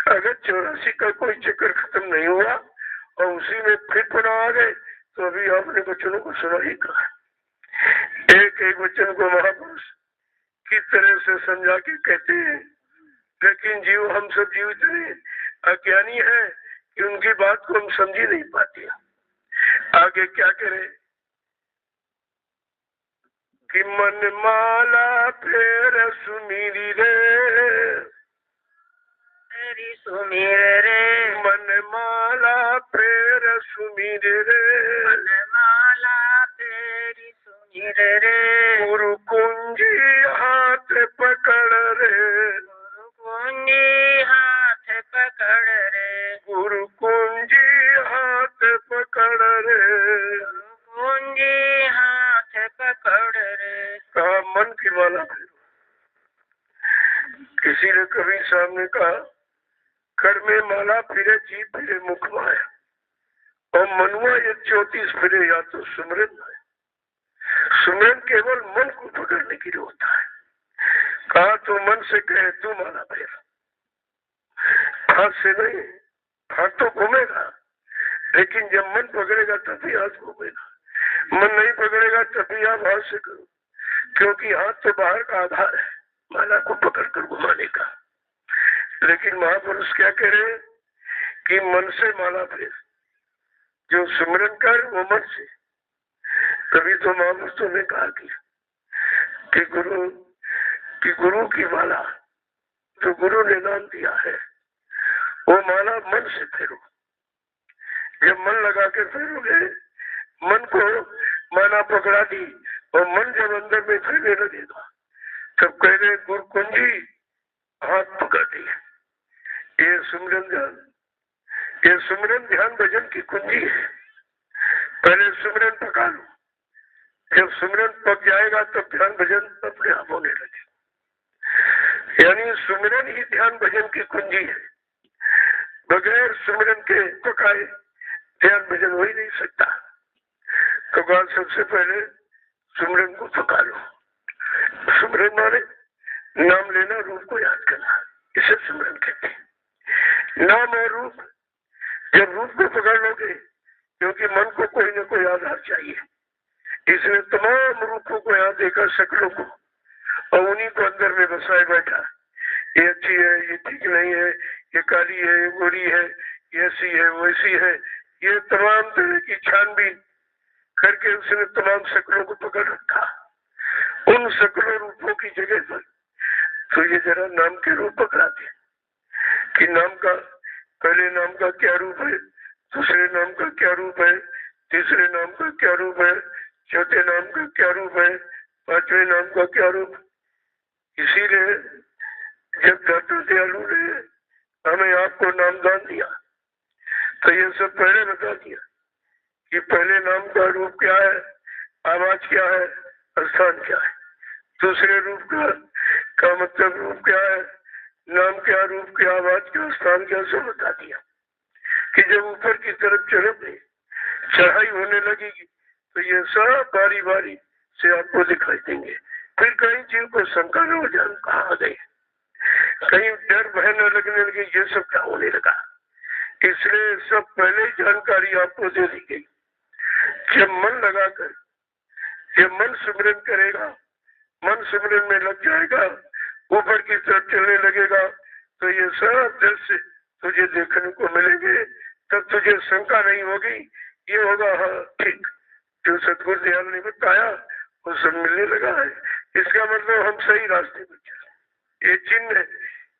अगर 84 का कोई चक्कर खत्म नहीं हुआ और उसी में फिर पुनः आ गए तो अभी आपने वचनों को सुना ही कहा। एक एक वचन को महापुरुष की तरह से समझा के कहते हैं, लेकिन जीव हम सब जीव इतने अज्ञानी है कि उनकी बात को हम समझ ही नहीं पाते। आगे क्या करें कि मन माला फेर सुमीरी रे, तेरी सुमीर रे, मन माला फेर सुमीरी रे, मन माला तेरी सुमीर रे, गुरु कुंजी हाथ पकड़ रे, गुरु कुंजी हाथ पकड़ रे, गुरु कुंजी हाथ पकड़ रे, गुरु कुंजी हाथ पकड़ रे। कहा मन की माला फेरो। किसी ने कभी सामने कहा कर में माला फिरे जीभ फिरे मुख माया, और मनुआ ये 34 फिरे या तो सुमरन है। सुमरन केवल मन को पकड़ने के लिए होता है। कहा तो मन से कहे तू माला फेर, हाथ से नहीं। हाथ तो घूमेगा, लेकिन जब मन पकड़ेगा तभी हाथ घूमेगा। मन नहीं पकड़ेगा तभी आप हाथ से करो, क्योंकि हाथ तो बाहर का आधार है माला को पकड़कर घुमाने का। लेकिन महापुरुष क्या कह रहे हैं कि मन से माला फेर, जो सुमरन कर वो मन से। तभी तो महापुरुषों ने कहा कि गुरु की माला जो गुरु ने नाम दिया है वो माला मन से फेरो। जब मन लगा के फेरोगे, मन को माला पकड़ा दी और मन जब अंदर में फेरने लगेगा तब कह रहे गुरु कुंजी हाथ पकड़ दी। ये सुमरन ध्यान भजन की कुंजी है। पहले सुमरन पका लो, जब सुमरन पक जाएगा तब ध्यान भजन अपने आप होने लगे। यानी सुमरन ही ध्यान भजन की कुंजी है। बगैर सुमरन के पकाए ध्यान भजन हो ही नहीं सकता। तो बात सबसे पहले सुमरन को पका लो। सुमरन माने नाम लेना, रूप को याद करना, इसे सुमरन कहते हैं। नाम और रूप, जब रूप को पकड़ लोगे, क्योंकि मन को कोई न कोई आधार चाहिए, इसने तमाम रूपों को यहाँ देखा, शक्लों को, और उन्हीं को अंदर में बसाए बैठा। ये अच्छी है, ये ठीक नहीं है, ये काली है, ये गोरी है, ये ऐसी है, वैसी है, ये तमाम तरह की छानबीन करके उसने तमाम शक्लों को पकड़ रखा। उन शक्लों रूपों की जगह पर तो ये जरा नाम के रूप पकड़ा दे कि नाम का, पहले नाम का क्या रूप है, दूसरे नाम का क्या रूप है, तीसरे नाम का क्या रूप है, चौथे नाम का क्या रूप है, पांचवें नाम का क्या रूप। इसीलिए जब दाता दयालु ने हमें आपको नामदान दिया तो ये सब पहले बता दिया कि पहले नाम का रूप क्या है, आवाज क्या है, स्थान क्या है। दूसरे रूप का मतलब रूप क्या है, नाम क्या, रूप क्या, आवाज क्या, स्थान क्या, सब बता दिया कि जब ऊपर की तरफ चढ़ोगे, चढ़ाई होने लगेगी तो ये सब बारी बारी से आपको दिखाई देंगे। फिर कहीं जीव को शंका न हो जान कहाँ आ गए, कहीं डर भय न लगने लगे, ये सब क्या होने लगा। इसलिए सब पहले ही जानकारी आपको दे दी गई। जब मन लगाकर, जब मन सुमरन करेगा, मन सिमरन में लग जाएगा, ऊपर की तरफ चलने लगेगा, तो ये सब दृश्य तुझे देखने को मिलेंगे। तब तुझे शंका नहीं होगी, ये होगा हाँ ठीक, जो सतगुरु दयाल ने बताया वो सब मिलने लगा है, इसका मतलब हम सही रास्ते पर चले। ये चिन्ह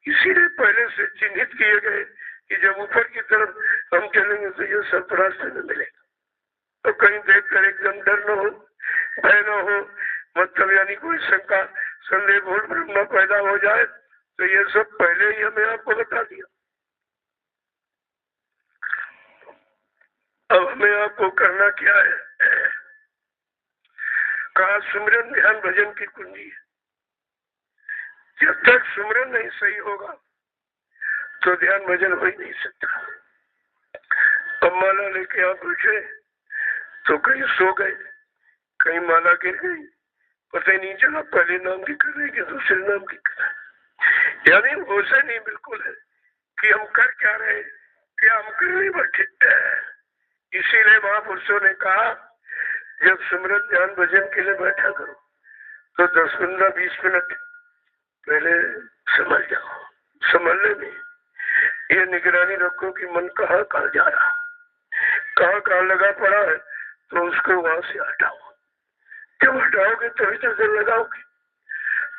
इसीलिए पहले से चिन्हित किए गए कि जब ऊपर की तरफ हम चलेंगे तो ये सब रास्ते में मिलेगा। तो कहीं देखकर एकदम डर न हो, भय न हो, मतलब यानी कोई शंका संदेह भूल भ्रम न पैदा हो जाए, तो ये सब पहले ही हमें आपको बता दिया। अब हमें आपको करना क्या है, कहा सुमरन ध्यान भजन की कुंजी है। जब तक सुमरन नहीं सही होगा तो ध्यान भजन हो ही नहीं सकता। अब माला लेके आप बैठे तो कहीं सो गए, कहीं माला गिर गई, पता ही नहीं चला पहले नाम की कर रहे कि दूसरे नाम की कर रहे। यानी वैसे नहीं बिल्कुल है कि हम कर क्या रहे, क्या हम कर नहीं बैठे। इसीलिए महापुरुषों ने कहा जब सुमरन ध्यान भजन के लिए बैठा करो तो 10, 15, 20 मिनट पहले समझ जाओ। समझने में ये निगरानी रखो कि मन कहाँ कहाँ जा रहा, कहाँ कहाँ लगा पड़ा है, तो उसको वहां से हटाओ। जब हटाओगे तभी तो दिल लगाओगे।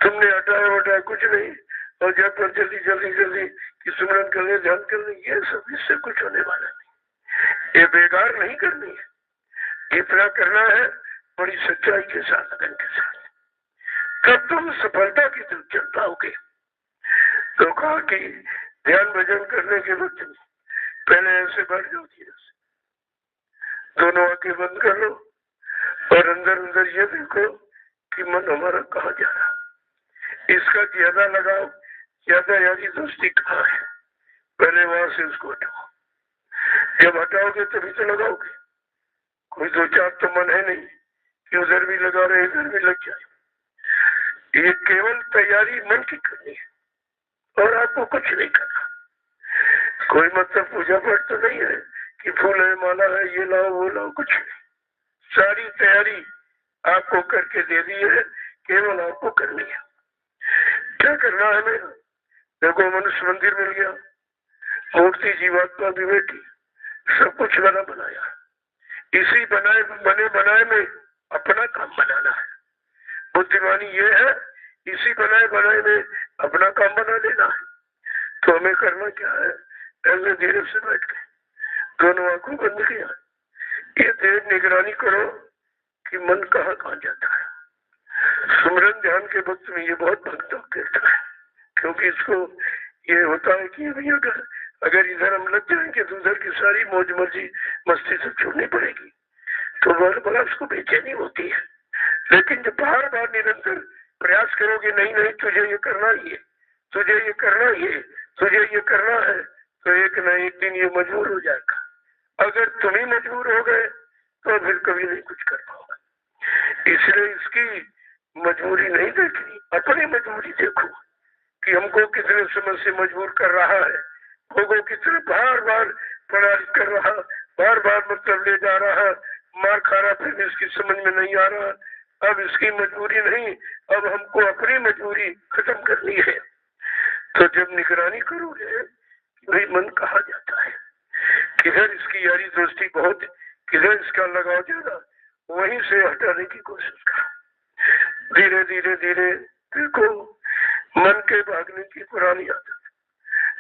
तुमने हटाया कुछ नहीं, और जब पर जल्दी जल्दी जल्दी कि सुमरन कर ले, ध्यान कर ले, ये सब इससे कुछ होने वाला नहीं। ये बेकार नहीं करनी है, इतना करना है बड़ी सच्चाई के साथ, लगन के साथ, तब तुम सफलता की तरफ चल पाओगे। तो कहा कि ध्यान भजन करने के वक्त पहले ऐसे बैठ जाओ, धीरे से दोनों आंखें बंद कर लो और अंदर अंदर ये देखो कि मन हमारा कहाँ जा रहा, इसका ज्यादा लगाओ, ज्यादा यारी दोस्ती कहाँ है, पहले वहां से उसको हटाओ। जब हटाओगे तभी तो लगाओगे। कोई दो चार तो मन है नहीं कि उधर भी लगा रहे इधर भी लग जाए। ये केवल तैयारी मन की करनी है और आपको कुछ नहीं करना। कोई मतलब पूजा पाठ तो नहीं है कि फूल है, माला है, ये लाओ वो लाओ, कुछ नहीं। सारी तैयारी आपको करके दे दी है, केवल आपको करनी है। क्या करना है मेरा? देखो मनुष्य मंदिर मिल गया, मूर्ति जीवात्मा भी बैठी, सब कुछ बना बनाया। इसी बने बनाए में अपना काम बनाना है। बुद्धिमानी ये है, इसी बनाए बनाए में अपना काम बना लेना है। तो हमें करना क्या है? ऐसे धीरे से बैठ के दोनों आंखों बंद किया, ये देर निगरानी करो कि मन कहाँ कहाँ जाता है। सुमरन ध्यान के वक्त में ये बहुत भक्तों करता है, क्योंकि इसको ये होता है कि अगर इधर हम लग जाएंगे तो उधर की सारी मौज मर्जी मस्ती से छोड़नी पड़ेगी, तो बड़ा उसको बेचैनी होती है। लेकिन जब बार बार निरंतर प्रयास करोगे, नहीं नहीं तुझे ये करना ही है, तुझे ये करना ही है, तुझे ये करना है, तो एक न एक दिन ये मजबूर हो जाएगा। अगर तुम ही मजबूर हो गए तो फिर कभी नहीं कुछ कर पाओगे। इसलिए इसकी मजबूरी नहीं देखनी, अपनी मजबूरी देखो कि हमको कितने समय से मजबूर कर रहा है, भोगों की तरफ बार बार प्रयास कर रहा, बार बार मतलब ले जा रहा, मार खा रहा, फिर इसकी समझ में नहीं आ रहा। अब इसकी मजबूरी नहीं, अब हमको अपनी मजबूरी खत्म करनी है। तो जब निगरानी करोगे भाई मन कहा जाता है, किधर इसकी यारी दोस्ती बहुत, किधर इसका लगाव ज्यादा, वहीं से हटाने की कोशिश कर। धीरे धीरे धीरे देखो मन के भागने की पुरानी आदत।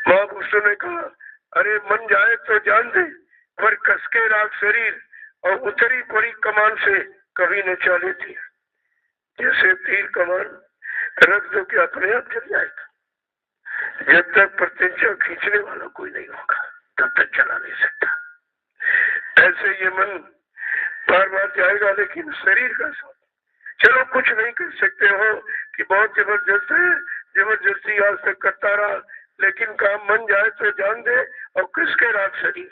महापुरुषों ने कहा, अरे मन जाए तो जान दे, पर कसके राख शरीर और उतरी पड़ी कमान से कभी न चाले थी। जैसे तीर कमान रख दो कि अपने आप चल जाएगा, जब तक प्रत्यक्ष खींचने वाला कोई नहीं होगा तब तक चला नहीं सकता। ऐसे ये मन बार बार जाएगा, लेकिन शरीर का साथ चलो कुछ नहीं कर सकते हो कि बहुत जबरदस्त है, जबरदस्ती आज तक करता रहा, लेकिन काम मन जाए तो जान दे। और किसके रात शरीर,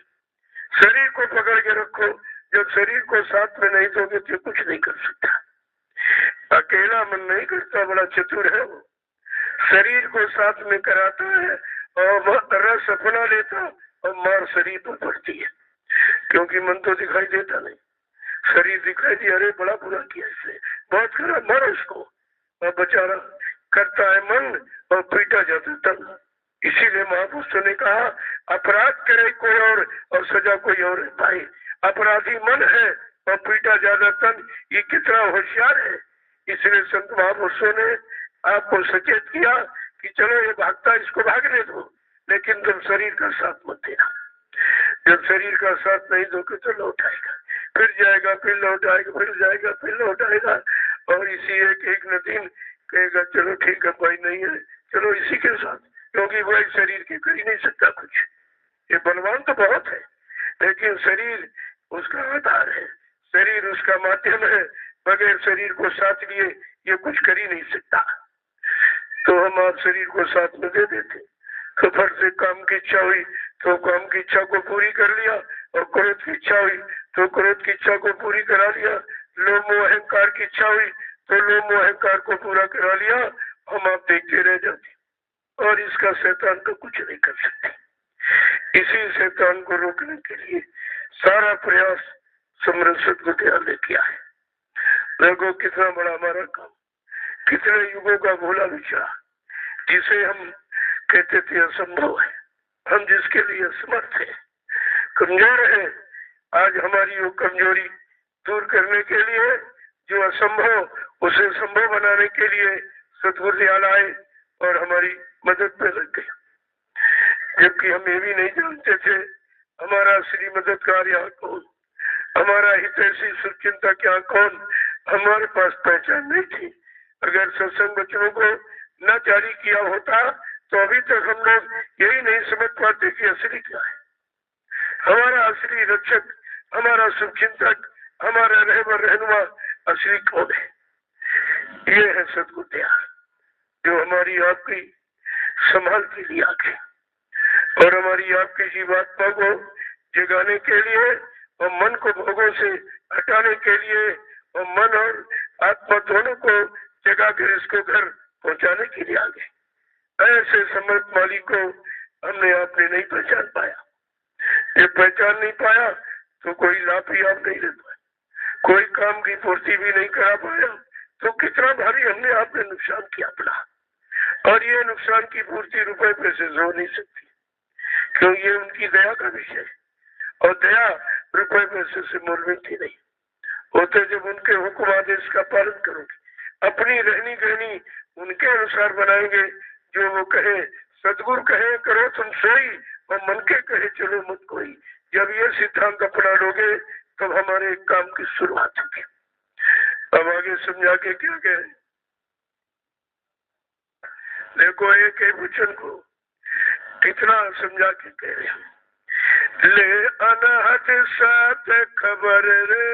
शरीर को पकड़ के रखो। जब शरीर को साथ में नहीं दोगे तो कुछ नहीं कर सकता। अकेला मन नहीं करता, बड़ा चतुर है वो, शरीर को साथ में कराता है और रस अपना लेता और मार शरीर पर पड़ती है, क्योंकि मन तो दिखाई देता नहीं, शरीर दिखाई दिया, अरे बड़ा बुरा किया इसने, बहुत खराब, मारो इसको, और बेचारा करता है मन और पीटा जाता तन। इसीलिए महापुरुषों ने कहा, अपराध करे कोई और सजा कोई और पाए। अपराधी मन है और पीटा ज्यादा तन, ये कितना होशियार है। इसलिए संत महापुरुषों ने आपको सचेत किया कि चलो ये भागता, इसको भागने दो, लेकिन तुम शरीर का साथ मत देना। जब शरीर का साथ नहीं दोगे तो लौट आएगा, फिर जाएगा, फिर लौट आएगा, फिर जाएगा, फिर लौट आएगा, और इसी एक न दिन कहेगा चलो ठीक है भाई, नहीं है चलो इसी के साथ, क्योंकि वही शरीर के कर ही नहीं सकता कुछ। ये बलवान तो बहुत है, लेकिन शरीर उसका आधार है, शरीर उसका माध्यम है, बगैर शरीर को साथ लिए ये कुछ कर ही नहीं सकता। तो हम आप शरीर को साथ में दे देते, तो फट से काम की इच्छा हुई तो काम की इच्छा को पूरी कर लिया, और क्रोध की इच्छा हुई तो क्रोध की इच्छा को पूरी करा लिया, लोभ मोह अहंकार की इच्छा हुई तो लोभ मोह अहंकार को पूरा करा लिया। हम आप देखते रह जाते, और इसका शैतान तो कुछ नहीं कर सकते। इसी शैतान को रोकने के लिए सारा प्रयास समरण सद्गुरु ने किया है। देखो कितना बड़ा हमारा काम, कितने युगों का भोला विचार, जिसे हम कहते थे असंभव है, हम जिसके लिए असमर्थ है, कमजोर है, आज हमारी वो कमजोरी दूर करने के लिए जो असंभव उसे संभव बनाने के लिए सतगुरु दयाल आए और हमारी मदद में लग गए। जबकि हम ये भी नहीं जानते थे हमारा असली मददगार यहाँ कौन, हमारा हितैषी शुभचिंतक यहाँ कौन, हमारे पास पहचान नहीं थी। अगर सत्संग बच्चों को न जारी किया होता तो अभी तक हम लोग यही नहीं समझ पाते कि असली क्या है। हमारा असली रक्षक, हमारा शुभचिंतक, हमारा रहबर रहनुमा असली कौन है? ये है सतगुरु दयाल, जो हमारी आपकी संभाल के लिए आके और हमारी आपकी जीवात्मा को जगाने के लिए और मन को भोगों से हटाने के लिए और मन और आत्मा दोनों को जगाकर इसको घर पहुंचाने के लिए आगे। ऐसे समर्थ मालिक को हमने आपने नहीं पहचान पाया। ये पहचान नहीं पाया तो कोई लाभ भी आप नहीं ले पाए, कोई काम की पूर्ति भी नहीं करा पाया, तो कितना भारी हमने आपने नुकसान किया अपना। और ये नुकसान की पूर्ति रुपए पैसे हो नहीं सकती, क्यों ये उनकी दया का विषय, और दया रुपए पैसे से मूलवित ही नहीं होते। जब उनके हुक्म आदेश का पालन करोगे, अपनी रहनी गहनी उनके अनुसार बनाएंगे, जो वो कहे, सतगुरु कहे करो तुम सोई और मन के कहे चलो मत कोई, जब ये सिद्धांत अपना लोगे तब हमारे काम की शुरुआत होगी। अब आगे समझा के क्या कहे, देखो एक एक वचन को कितना समझा के कह रहे हैं। ले अनहद साथ खबर रे,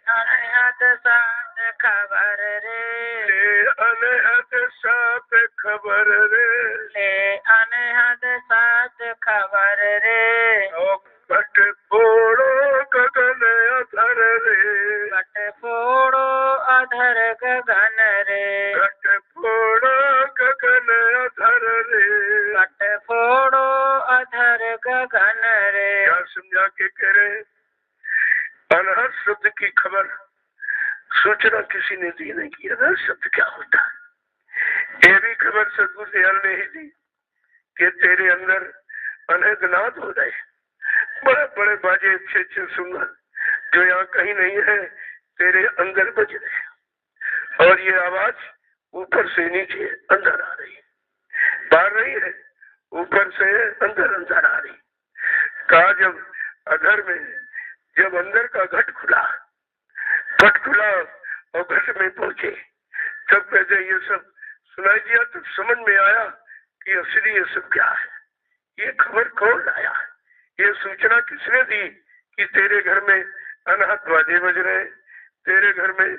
अनहद साथ खबर रे, ले अनहद साथ खबर रे, ले अनहद साथ खबर रे, घट फोड़ो गगन अधर रे, घट फोड़ो अधर गगन रे, घट फोड़ो गगन अधर रे, घट फोड़ो अधर गगन रे। क्या समझा के कह रहे? अनहद शब्द की खबर सूचना किसी ने दी नहीं की। अनहद शब्द क्या होता है? ये भी खबर सतगुरु दयाल ने ही दी कि तेरे अंदर अनहद नाद हो रहे, बड़े बड़े बाजे अच्छे अच्छे सुनना जो यहाँ कहीं नहीं है, तेरे अंदर बज रहे। और ये आवाज ऊपर से नीचे अंदर आ रही, बाहर नहीं है, ऊपर से अंदर अंदर आ रही। कहा जब अधर में, जब अंदर का घट खुला, घट खुला और घट में पहुंचे, तब पहले ये सब सुनाई दिया, तब समझ में आया कि असली ये सब क्या है, ये खबर कौन लाया, ये सूचना किसने दी कि तेरे घर में अनहद बाजे बज रहे, तेरे घर में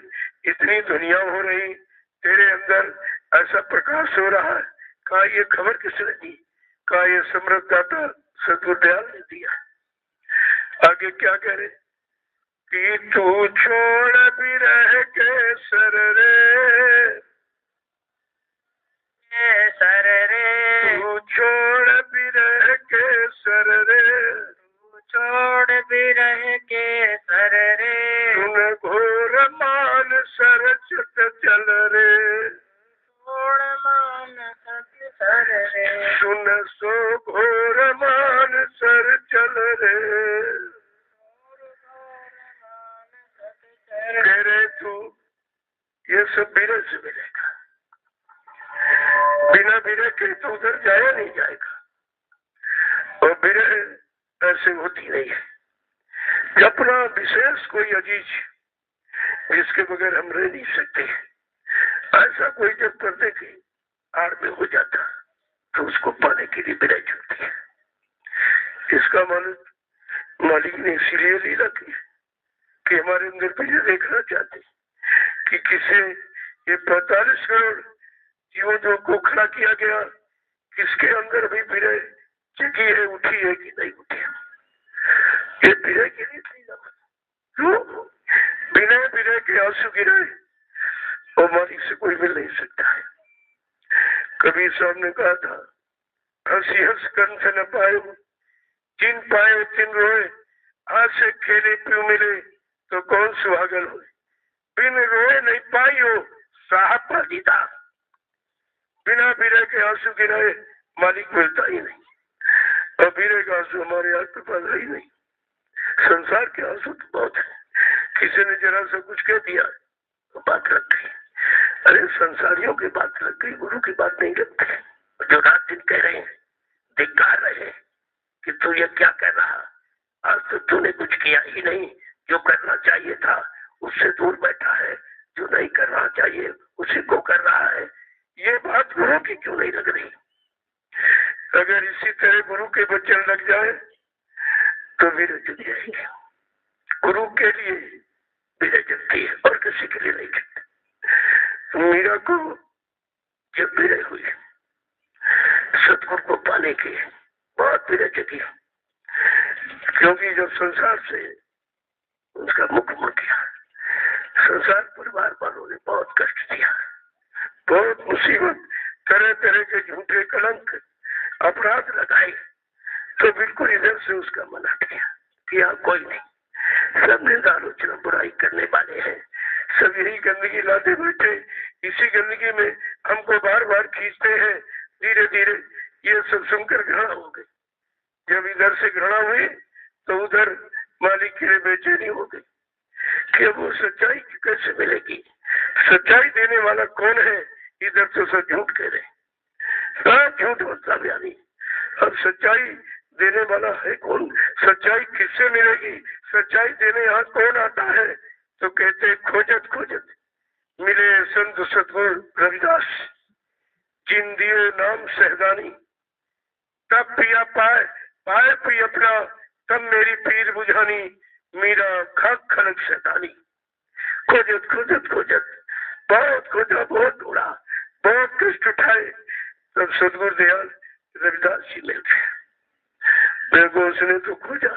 इतनी दुनिया हो रही, तेरे अंदर ऐसा प्रकाश हो रहा है। कहा ये खबर किसने दी? कहा ये समृद्ध दाता सतगुरु दयाल ने दिया। आगे क्या करे कि तू छोड़ भी रह के सर रे, सर रे, तू छोड़ भी रह के सर रे, छोड़ भी रह के सर रे, सुन घोर मान सर चत चल रे, छोड़ मान सत सर रे, सुन सो घोर मान सर चल रे, कह रहे तू ये सब बिरह से मिलेगा, बिना बिरह के तो उधर जाया नहीं जाएगा। और बिरह ऐसे होती नहीं है कि अपना विशेष कोई अजीज जिसके बगैर हम रह नहीं सकते, ऐसा कोई जब पर्दे की आड़ में हो जाता तो उसको पाने के लिए बिरह चलती है। इसका मालिक ने इसीलिए लीला की कि हमारे अंदर तो ये देखना चाहते कि किसे ये 45 करोड़ जीवों को खड़ा किया गया, किसके अंदर भी बिरह जगी है, उठी है कि नहीं उठी है। ये बिरह के लिए क्यों? बिना बिरह के आंसू गिरे और मालिक से कोई मिल नहीं सकता है। कबीर साहब ने कहा था, हंसी हंस कंठ न पाए, जिन पाए तिन रोए, हाथ से खेले प्यू मिले तो कौन सुहागन हो, बिन रोए नहीं पाई हो साहब पर दीदा। बिना बीरे के आंसू गिराए मालिक मिलता ही नहीं, और बीरे का आंसू हमारे हाथ के पास है ही नहीं। संसार के आंसू तो बहुत है, किसी ने जरा सा कुछ कह दिया तो बात लग गई। अरे संसारियों की बात लग गई, गुरु की बात नहीं लगती। जो रात दिन कह रहे हैं, धिक्कार रहे हैं कि तू ये क्या कर रहा, आज तो तूने कुछ किया ही नहीं, जो करना चाहिए था उससे दूर बैठा है, जो नहीं करना चाहिए उसी को कर रहा है। ये बात गुरु की क्यों नहीं लग रही? अगर इसी तरह गुरु के वचन लग जाए तो वीर जग जाएंगे। गुरु के लिए वीर जगती है और किसी के लिए नहीं जगती। मीरा को जब वीर हुई सतगुरु को पाने की बहुत वीर जगी, क्योंकि जब संसार से उसका मुख मुड़ गया, संसार परिवार वालों ने बहुत कष्ट दिया, बहुत मुसीबत, तरह तरह के झूठे कलंक अपराध लगाए, तो बिल्कुल इधर से उसका मन हट गया कि यहाँ कोई नहीं, सब निंदा आलोचना बुराई करने वाले हैं, सब यही गंदगी लाते बैठे, इसी गंदगी में हमको बार बार खींचते हैं। धीरे धीरे ये सब सुनकर घृणा हो गई। जब इधर से घृणा हुई तो उधर मालिक के लिए बेचैनी हो गई कि अब वो सच्चाई कैसे मिलेगी, सच्चाई देने वाला कौन है? इधर तो सब झूठ कह रहे, सब झूठ मतलब यानी अब सच्चाई देने वाला है कौन? सच्चाई किससे मिलेगी? सच्चाई देने यहाँ कौन आता है? तो कहते खोजत खोजत मिले संत सतगुरु रविदास, जिन दियो नाम सहदानी, तब पिया पाए पाए पी अपना, तब मेरी पीर बुझानी, मीरा खाक खनक शैतानी। खोजत खोजत खोजत बहुत खोजा, बहुत ढूंढा, बहुत कष्ट उठाए, तब सतगुरु दयाल रविदास जी मिल गए। मेरे को उसने तो खोजा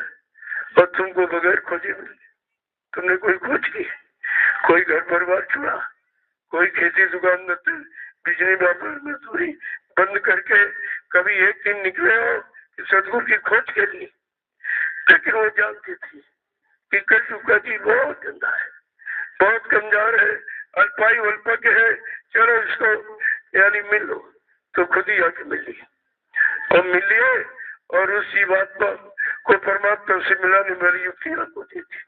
और तुमको बगैर खोजे मिल गए। तुमने कोई खोज की, कोई घर परिवार छुड़ा, कोई खेती दुकान बिजली व्यापार मजदूरी बंद करके कभी एक दिन निकले हो कि सतगुरु की खोज के लिए? लेकिन वो जानती थी कि कलयुग का जी बहुत गंदा है, बहुत कमजोर है, अल्पायु अल्पज्ञ है, चलो इसको यानी मिल लो। तो खुद ही आके मिली और मिलिए, और उस जीवात्मा को परमात्मा से मिलाने वाली युक्ति आपको दी थी।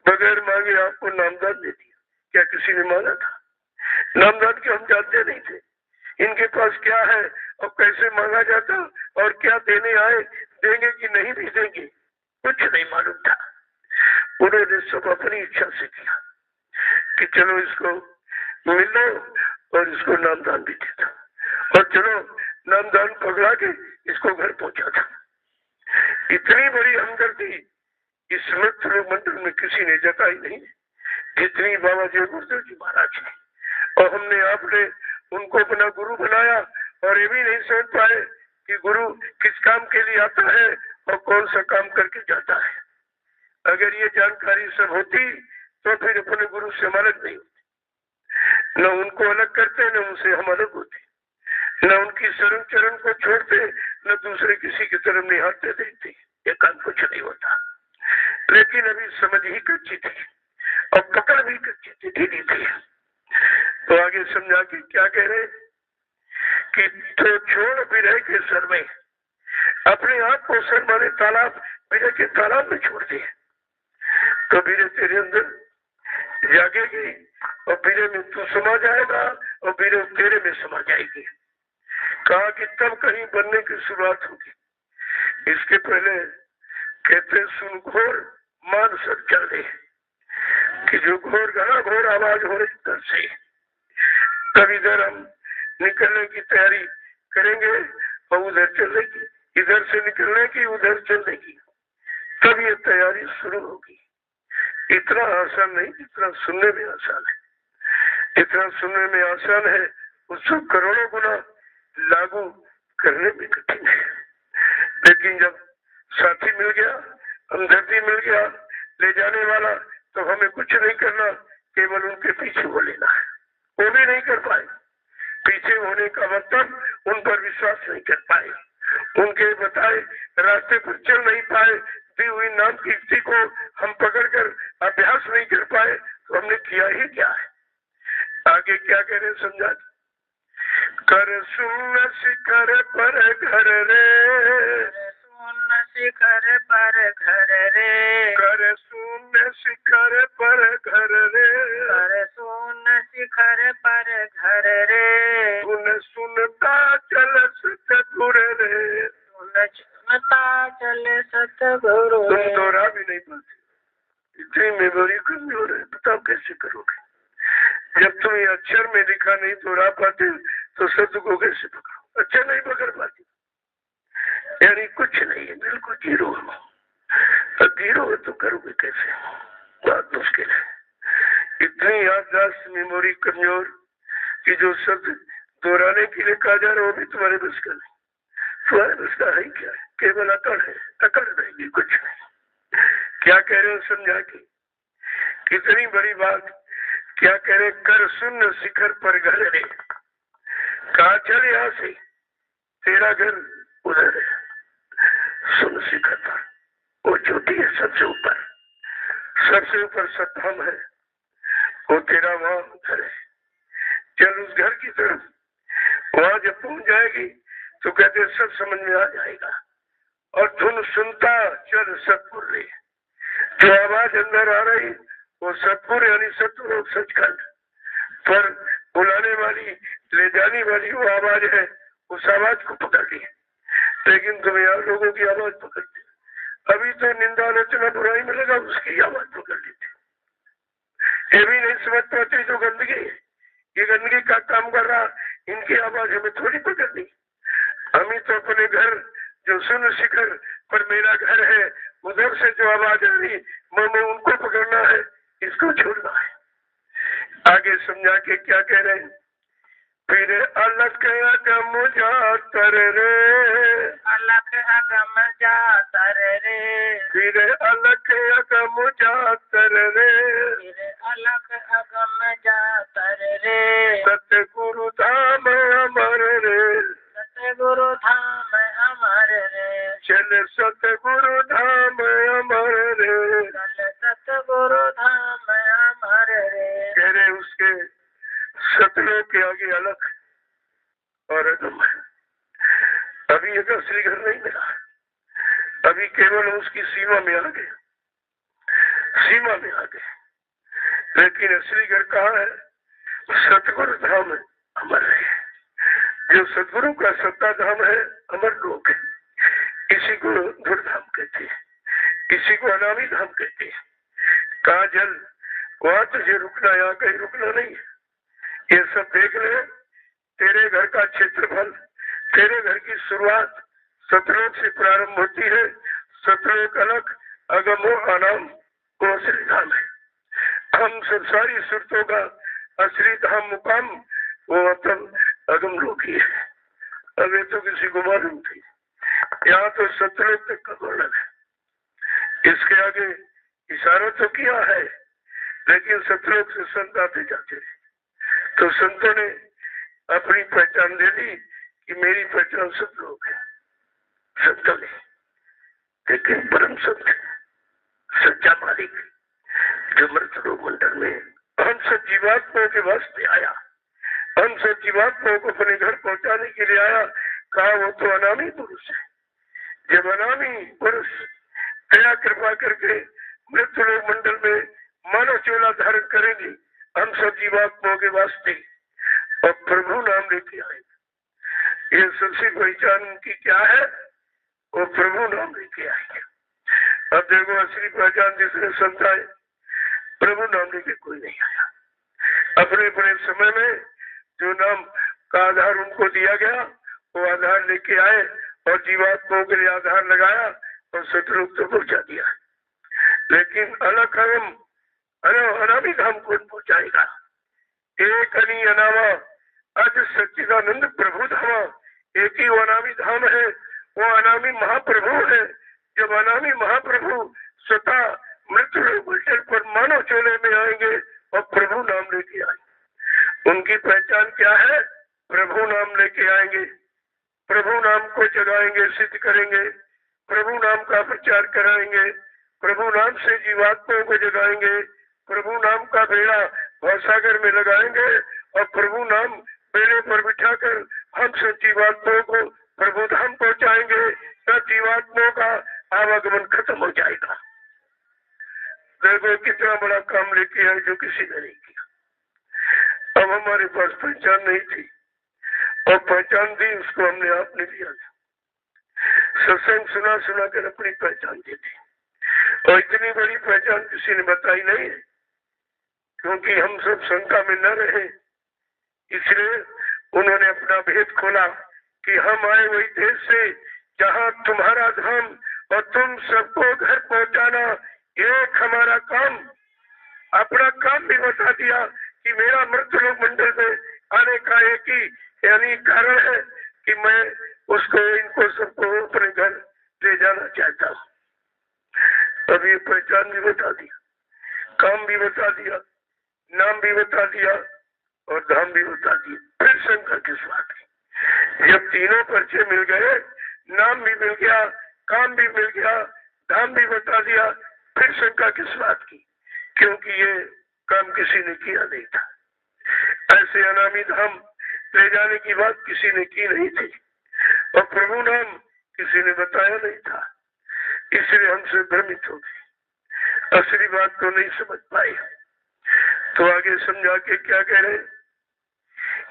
बगैर मांगे आपको नामदान दे दिया। क्या किसी ने मांगा था? नामदान के हम जानते नहीं थे, इनके पास क्या है और कैसे मांगा जाता और क्या देने आए, देंगे कि नहीं भी देंगे, कुछ नहीं मालूम था। उन्होंने सब अपनी इच्छा से किया कि चलो इसको मिल लो और इसको नामदान भी देता, और चलो नामदान पकड़ा के इसको घर पहुंचा था। इतनी बड़ी हमदर्दी इस मित्र मंडल में किसी ने जताई नहीं जितनी बाबा जय गुरुदेव जी महाराज ने। और हमने आपने उनको अपना गुरु बनाया, और ये भी नहीं समझ पाए कि गुरु किस काम के लिए आता है और कौन सा काम करके जाता है। अगर ये जानकारी सब होती तो फिर अपने गुरु से हम अलग नहीं होते, न उनको अलग करते न उनसे हम अलग होते, न उनकी शरण चरण को छोड़ते न दूसरे किसी की तरफ निहारते देखते। ये काम कुछ नहीं होता। लेकिन अभी समझ ही कच्ची थी और पकड़ भी कच्ची थी, ढीली थी। तो आगे समझा के क्या कह रहे कि तो छोड़ विरह के सर में, अपने आप को सर माने तालाब, विरह के तालाब में छोड़ दिए तो विरह तेरे अंदर जागेगी और विरह में तू समा जाएगा और विरह तेरे में समा जाएगी। कहा कि तब कहीं बनने की शुरुआत होगी। इसके पहले कहते सुन घोर मान सब चल दे, कि जो घोर घना घोर आवाज हो रही इधर से, तब इधर हम निकलने की तैयारी करेंगे और उधर चलेगी, इधर से निकलने की उधर चलेगी, तब ये तैयारी शुरू होगी। इतना आसान नहीं जितना सुनने में आसान है। इतना सुनने में आसान है उसको करोड़ों गुना लागू करने में कठिन है। लेकिन जब साथी मिल गया, हमदर्दी मिल गया, ले जाने वाला, तो हमें कुछ नहीं करना, केवल उनके पीछे हो लेना है। वो भी नहीं कर पाए, पीछे होने का मतलब उन पर विश्वास नहीं कर पाए, उनके बताए रास्ते पर चल नहीं पाए, दी हुई नाम की युक्ति को हम पकड़कर अभ्यास नहीं कर पाए, तो हमने किया ही क्या है। आगे क्या कह रहे समझा, कर सुन शिखर पर घर रे, सुन शिखर पर घर रे, कर सुन शिखर पर घर रे, कर सुन शिखर पर घर रे, सुन सुनता चल सतगुरु रे, सुन सुनता चले सतगुरु तुम रे। दोहरा भी नहीं पाते, इतनी मेमोरी कमजोर है, बताओ कैसे करोगे? जब तुम ये अक्षर में लिखा नहीं दोहरा पाते तो शब्द को कैसे पकड़ो? अच्छा नहीं पकड़ पाती, यानी कुछ नहीं है, बिल्कुल जीरो हो। अब जीरो है तो करोगे कैसे? बहुत मुश्किल है। इतनी याददाश्त मेमोरी कमजोर कि जो शब्द दोहराने के लिए कहा जा रहा है वो भी तुम्हारे बस का नहीं। तुम्हारे बस का है क्या है? केवल अकड़ है, अकड़ रहेगी, कुछ नहीं। क्या कह रहे हो समझा के? कितनी बड़ी बात। क्या कह रहे? कर सुन शिखर पर घर रे, कहा चल यहाँ से, तेरा घर उधर है। सुन शिखर पर, वो चोटी है सबसे ऊपर, सबसे ऊपर सतधाम है, वो तेरा वहां घर है। चल उस घर की तरफ, वहां जब पहुंच जाएगी तो कहते सब समझ में आ जाएगा। और धुन सुनता चल सतपुर रे, जो आवाज अंदर आ रही वो सतपुर यानी सतपुर और सचखंड पर बुलाने वाली, ले जाने वाली वो आवाज है। उस आवाज को पकड़ ली, लेकिन तुम यार लोगों की आवाज पकड़ते। अभी तो निंदा आलोचना बुराई में लगा, उसकी आवाज पकड़ ली थी। ये भी नहीं समझ पाते जो गंदगी है, ये गंदगी का काम कर रहा, इनकी आवाज हमें थोड़ी पकड़नी। हमें तो अपने घर जो सुन शिखर पर मेरा घर है, उधर से जो आवाज आ रही मैं उनको पकड़ना है, इसको छोड़ना है। आगे समझा के क्या कह रहे हैं? फिर अलग अगम जातर रे, अलग अगम जातर रे, फिर अलग अगम जातर रे, फिर अलग अगम जातर रे, सतगुरु धाम अमर रे, सतगुरु धाम अमर रे, चल सतगुरु धाम अमर रे, चल सतगुरु धाम अमर रे। कह रहे उसके सतलों के आगे अलग और अगम है। अभी एक असली घर नहीं मिला, अभी केवल उसकी सीमा में आ गए, सीमा में आ गए। लेकिन असली घर कहाँ है? सतगुरु धाम अमर है। जो सतगुरु का सत्ता धाम है, अमर लोक है। इसी को धुर धाम कहते हैं, इसी को अनामी धाम कहते हैं। कहा जल वहां तुझे रुकना, यहाँ कहीं रुकना नहीं है। ये सब देख ले, तेरे घर का क्षेत्रफल, तेरे घर की शुरुआत सतलोक से प्रारंभ होती है। सतलोक अलग, अगमो अनाम वो असली धाम है। हम संसारी सुरतों का असली धाम मुकाम वो मतलब अगम लोक ही है। अब ये तो किसी को मालूम थी, यहाँ तो सतलोक तक का वर्णन है। इसके आगे इशारा तो किया है, लेकिन सतलोक से संत आते जाते रहे। तो संतों ने अपनी पहचान दे दी कि मेरी पहचान सतलोक है, संतों ने। लेकिन परम संत सच्चा मालिक जो मृतलोक मंडल में हम सब जीवात्माओं के वास्ते आया, हम सब जीवात्माओं को अपने घर पहुंचाने के लिए आया। कहा वो तो अनामी पुरुष है। जब अनामी पुरुष दया कृपा करके मृतलोक मंडल में मानव चोला धारण करेंगे हम सब जीवात्माओं के वास्ते, और प्रभु नाम लेके आएंगे। ये सबसे पहचान उनकी क्या है? वो प्रभु नाम लेके आएंगे। अब देखो असली पहचान जिसने संत आए, प्रभु नाम लेके कोई नहीं आया। अपने अपने समय में जो नाम का आधार उनको दिया गया वो आधार लेके आए और जीवात्माओं के लिए आधार लगाया और सतलोक तो पहुंचा दिया। लेकिन अलग अगम अनामी धाम कौन पहुंचाएगा? एक अनी अनामा अज सच्चिदानंद प्रभु धामा, एक ही वो अनामी धाम है, वो अनामी महाप्रभु है। जब अनामी महाप्रभु स्वतः मृत्यु मंडल पर मानव चोले में आएंगे और प्रभु नाम लेके आएंगे। उनकी पहचान क्या है? प्रभु नाम लेके आएंगे, प्रभु नाम को जगाएंगे, सिद्ध करेंगे, प्रभु नाम का प्रचार कराएंगे, प्रभु नाम से जीवात्माओं को जगाएंगे, प्रभु नाम का बेड़ा भवसागर में लगाएंगे और प्रभु नाम बेड़े पर बिठाकर हम सब जीवात्माओं को प्रभु धाम पहुंचाएंगे, तो जीवात्माओं का आवागमन खत्म हो जाएगा। देखो कितना बड़ा काम लेके आए जो किसी ने नहीं किया। अब हमारे पास पहचान नहीं थी और पहचान दी उसको हमने आपने दिया। सत्संग सुना सुना कर अपनी पहचान दी थी और इतनी बड़ी पहचान किसी ने बताई नहीं है, क्योंकि हम सब शंका में न रहे, इसलिए उन्होंने अपना भेद खोला कि हम आए वही देश से जहाँ तुम्हारा धाम और तुम सबको घर पहुंचाना एक हमारा काम। अपना काम भी बता दिया कि मेरा मृत्यलोक मंडल में आने का एक ही यानी कारण है कि मैं उसको इनको सबको अपने घर ले जाना चाहता हूँ। अब ये पहचान भी बता दिया, काम भी बता दिया, नाम भी बता दिया और धाम भी बता दिया। फिर शंका किस बात की? जब तीनों परिचय मिल गए, नाम भी मिल गया, काम भी मिल गया, धाम भी बता दिया, फिर शंका किस बात की? क्योंकि ये काम किसी ने किया नहीं था। ऐसे अनामी धाम ले जाने की बात किसी ने की नहीं थी और प्रभु नाम किसी ने बताया नहीं था, इसलिए हमसे भ्रमित हो गए, असली बात को नहीं समझ पाए। तो आगे समझा के क्या कह रहे?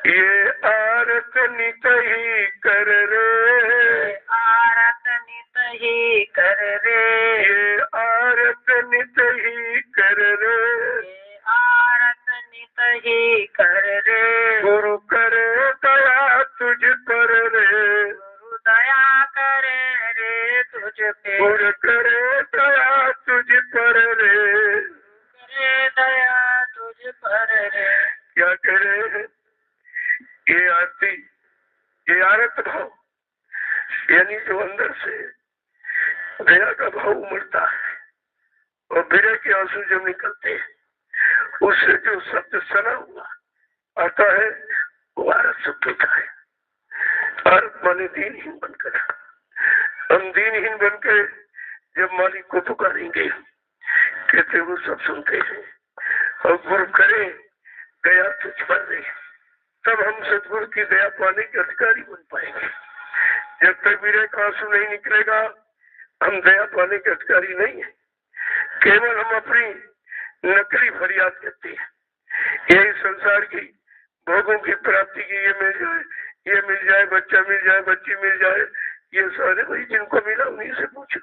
ये आरत नित ही कर रे, आरत नित ही कर रे, ये आरत नित ही कर रे, ये आरत नित ही कर रे, गुरु करे दया तुझ पर रे, गुरु दया करे रे तुझ पे, गुरु करे दया तुझ पर रे, करे दया तुझ पर रे। क्या करे? ये आरती, ये आरत भाव यानी जो अंदर से दया का भाव उमड़ता है और विरह के आंसू जब निकलते हैं उससे जो शब्द सना हुआ आता है वो आरत शब्द होता है। आरत माने दीनहीन बनकर, हम दीनहीन बनकर जब मालिक को पुकारेंगे कहते वो सब सुनते हैं और गुरु करे दया तुझ पर रे, तब हम सतगुरु की दया पाने के अधिकारी बन पाएंगे। जब तक विरह का आंसू नहीं निकलेगा हम दया पाने के अधिकारी नहीं है। केवल हम अपनी नकली फरियाद करते हैं, यही संसार की भोगों की प्राप्ति की, ये मिल जाए, ये मिल जाए, बच्चा मिल जाए, बच्ची मिल जाए, ये सारे वही जिनको मिला उन्हीं से पूछो,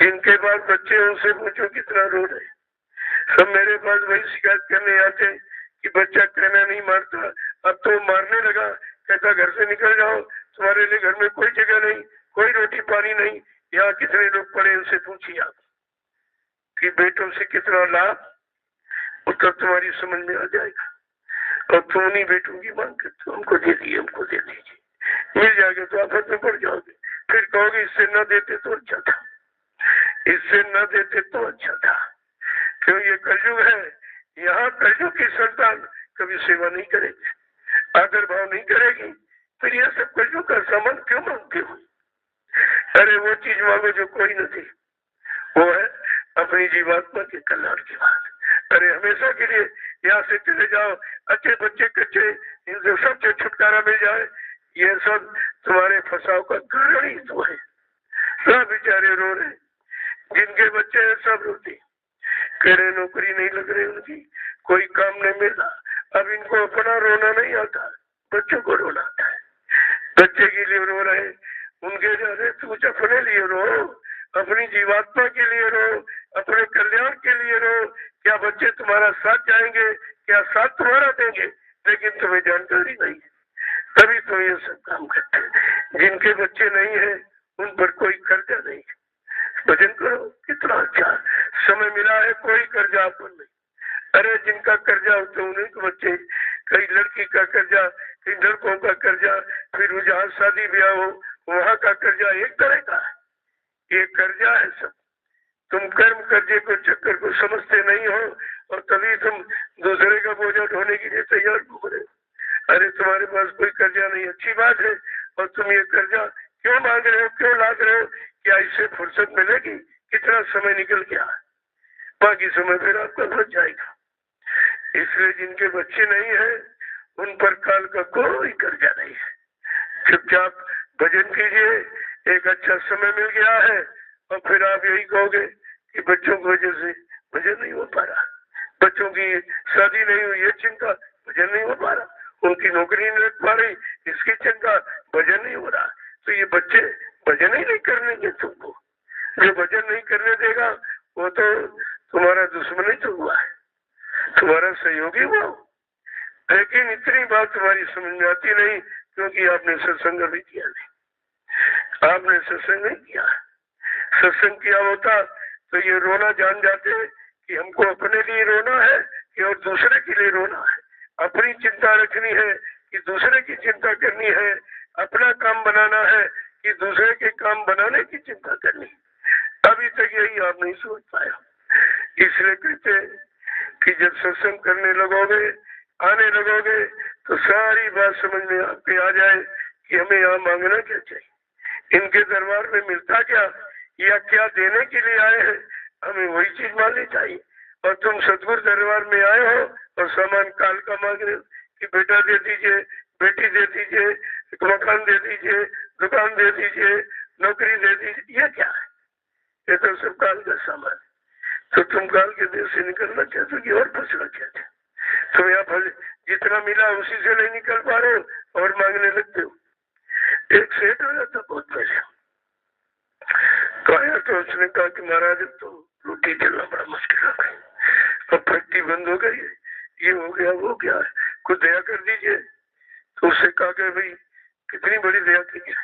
जिनके पास बच्चे उनसे पूछो कितना रो रहे। सब मेरे पास वही शिकायत करने आते हैं कि बच्चा कहना नहीं मारता, अब तो मारने लगा, कहता घर से निकल जाओ, तुम्हारे लिए घर में कोई जगह नहीं, कोई रोटी पानी नहीं, यहाँ कितने लोग पड़े उनसे पूछिए आप कि बेटों से कितना लाभ, उत्तर तुम्हारी समझ में आ जाएगा। और तुम उन्हीं बेटों की मांग करते हो, हमको दे दिए, हमको दे दीजिए, मिल जाएगा तो आफत में पड़ जाओगे, फिर कहोगे इससे न देते तो अच्छा था, इससे न देते तो अच्छा था। क्यों? ये कलयुग है, यहाँ कलयुग की संतान कभी सेवा नहीं करेगी, आदर भाव नहीं करेगी, फिर यह सब कलयुग का सामान क्यों मांगते हो? अरे वो चीज मांगो जो कोई न थी, वो है अपनी जीवात्मा के कल्याण की बात। अरे हमेशा के लिए यहाँ से चले जाओ, अच्छे बच्चे कच्चे इनसे सब से छुटकारा मिल जाए, ये सब तुम्हारे फंसाव का कारण ही तो है। सब बेचारे रो रहे, जिनके बच्चे हैं सब रोते, कह रहे नौकरी नहीं लग रही उनकी, कोई काम नहीं मिला। अब इनको अपना रोना नहीं आता, बच्चों को रोना आता है, बच्चे के लिए रो रहे, उनके जा रहे कुछ अपने लिए रो, अपनी जीवात्मा के लिए रो, अपने कल्याण के लिए रो। क्या बच्चे तुम्हारा साथ जाएंगे? क्या साथ तुम्हारा देंगे? लेकिन तुम्हें जानकारी नहीं है, तभी तो ये सब काम करते हैं। जिनके बच्चे नहीं है उन पर कोई कर्जा नहीं है, भजन करो, कितना अच्छा समय मिला है, कोई कर्जा अपन नहीं। अरे जिनका कर्जा होता है उन्हीं के बच्चे, कई लड़की का कर्जा, कई लड़कों का कर्जा, फिर जहाँ शादी ब्याह हो वहाँ का कर्जा एक तरह का है, ये कर्जा है सब। तुम कर्म कर्जे को चक्कर को समझते नहीं हो और तभी तुम दूसरे का बोझा ढोने के लिए तैयार घूम रहे हो। अरे तुम्हारे पास कोई कर्जा नहीं, अच्छी बात है, और तुम ये कर्जा क्यों मांग रहे हो, क्यों लाद रहे हो? क्या इससे फुर्सत मिलेगी? कितना समय निकल गया, बाकी समय फिर आपका बच जाएगा। इसलिए जिनके बच्चे नहीं है उन पर काल का कोई कर्जा नहीं है। चुपचाप भजन कीजिए, एक अच्छा समय मिल गया है, और फिर आप यही कहोगे कि बच्चों की वजह से भजन नहीं हो पा रहा, बच्चों की शादी नहीं हुई ये चिंता, भजन नहीं हो पा रहा, उनकी नौकरी नहीं लग पा रही इसकी चिंता, भजन नहीं हो रहा। तो ये बच्चे भजन ही नहीं करने देंगे तुमको। जो भजन नहीं करने देगा वो तो तुम्हारा दुश्मन ही तो हुआ है, तुम्हारा सहयोगी हुआ। लेकिन इतनी बात तुम्हारी समझ में आती नहीं, क्योंकि आपने सत्संग भी किया नहीं, आपने सत्संग नहीं किया। सत्संग किया होता तो ये रोना जान जाते कि हमको अपने लिए रोना है कि और दूसरे के लिए रोना है, अपनी चिंता रखनी है कि दूसरे की चिंता करनी है, अपना काम बनाना है कि दूसरे के काम बनाने की चिंता करनी। अभी तक यही आप नहीं सोच पाया। इसलिए कहते कि जब सत्संग करने लगोगे, आने लगोगे, तो सारी बात समझ में आपके आ जाए कि हमें यहाँ मांगना क्या चाहिए, इनके दरबार में मिलता क्या, या क्या देने के लिए आए हैं, हमें वही चीज मांगनी चाहिए। और तुम सतगुरु दरबार में आए हो और सामान काल का मांग रहे हो कि बेटा दे दीजिए, बेटी दे दीजिए, मकान दे दीजिए, दुकान दे दीजिए, नौकरी दे दीजिए, ये क्या है? ये तो सब काल का सामान। तो तुम काल के देश से निकलना चाहते हो कि और फंसना चाहते हो? तुम यहाँ जितना मिला उसी से नहीं निकल पा रहे हो और मांगने लगते हो। एक सेठ आया था बहुत पहले, तो आया तो उसने कहा कि महाराज तो रोटी चलना बड़ा मुश्किल हो गई, अब फैक्ट्री बंद हो गई, ये हो गया वो क्या, कुछ दया कर दीजिए। तो उससे कहा कि भाई कितनी बड़ी दया की है,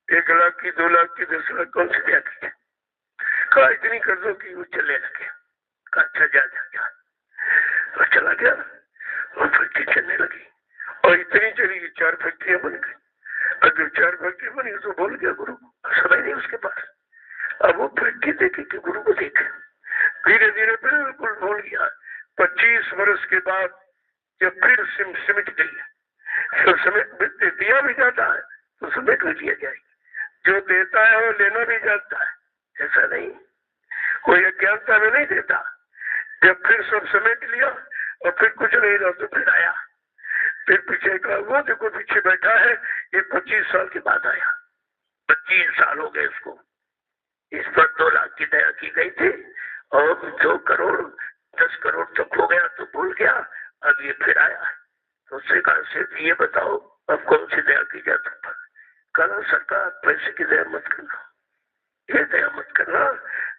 1 लाख की, 2 लाख की, 10 लाख, कौन सी दया की है? कहा इतनी कर दो कि वो चले लगे। कहा अच्छा जा जा जा, और चला गया और फैक्ट्री चलने लगी, और इतनी चली कि 4 फैक्ट्रियां बन गई। और जब 4 फैक्ट्री बनी तो बोल गया गुरु को, समय नहीं उसके पास, अब वो फैक्ट्री देखे कि गुरु को देखे, धीरे धीरे बिल्कुल भूल गया। 25 वर्ष के बाद जब फिर सिमट गई, तो समेट दिया भी जाता है तो समेट भी दिया जाएगी, जो देता है वो लेना भी जानता है, ऐसा नहीं कोई अज्ञानता में नहीं देता। जब फिर सब समेट लिया और फिर कुछ नहीं रहा तो फिर आया, फिर पीछे का वो देखो पीछे बैठा है, ये 25 साल के बाद आया, 25 साल हो गए इसको। इस पर 2 लाख की दया की गई थी और 2 करोड़ 10 करोड़ तक हो गया तो भूल गया, अब ये फिर आया है। तो उससे कहा सिर्फ ये बताओ अब कौन सी दया की जा सकता? कहा सरकार पैसे की दया मत करना, ये दया मत करना,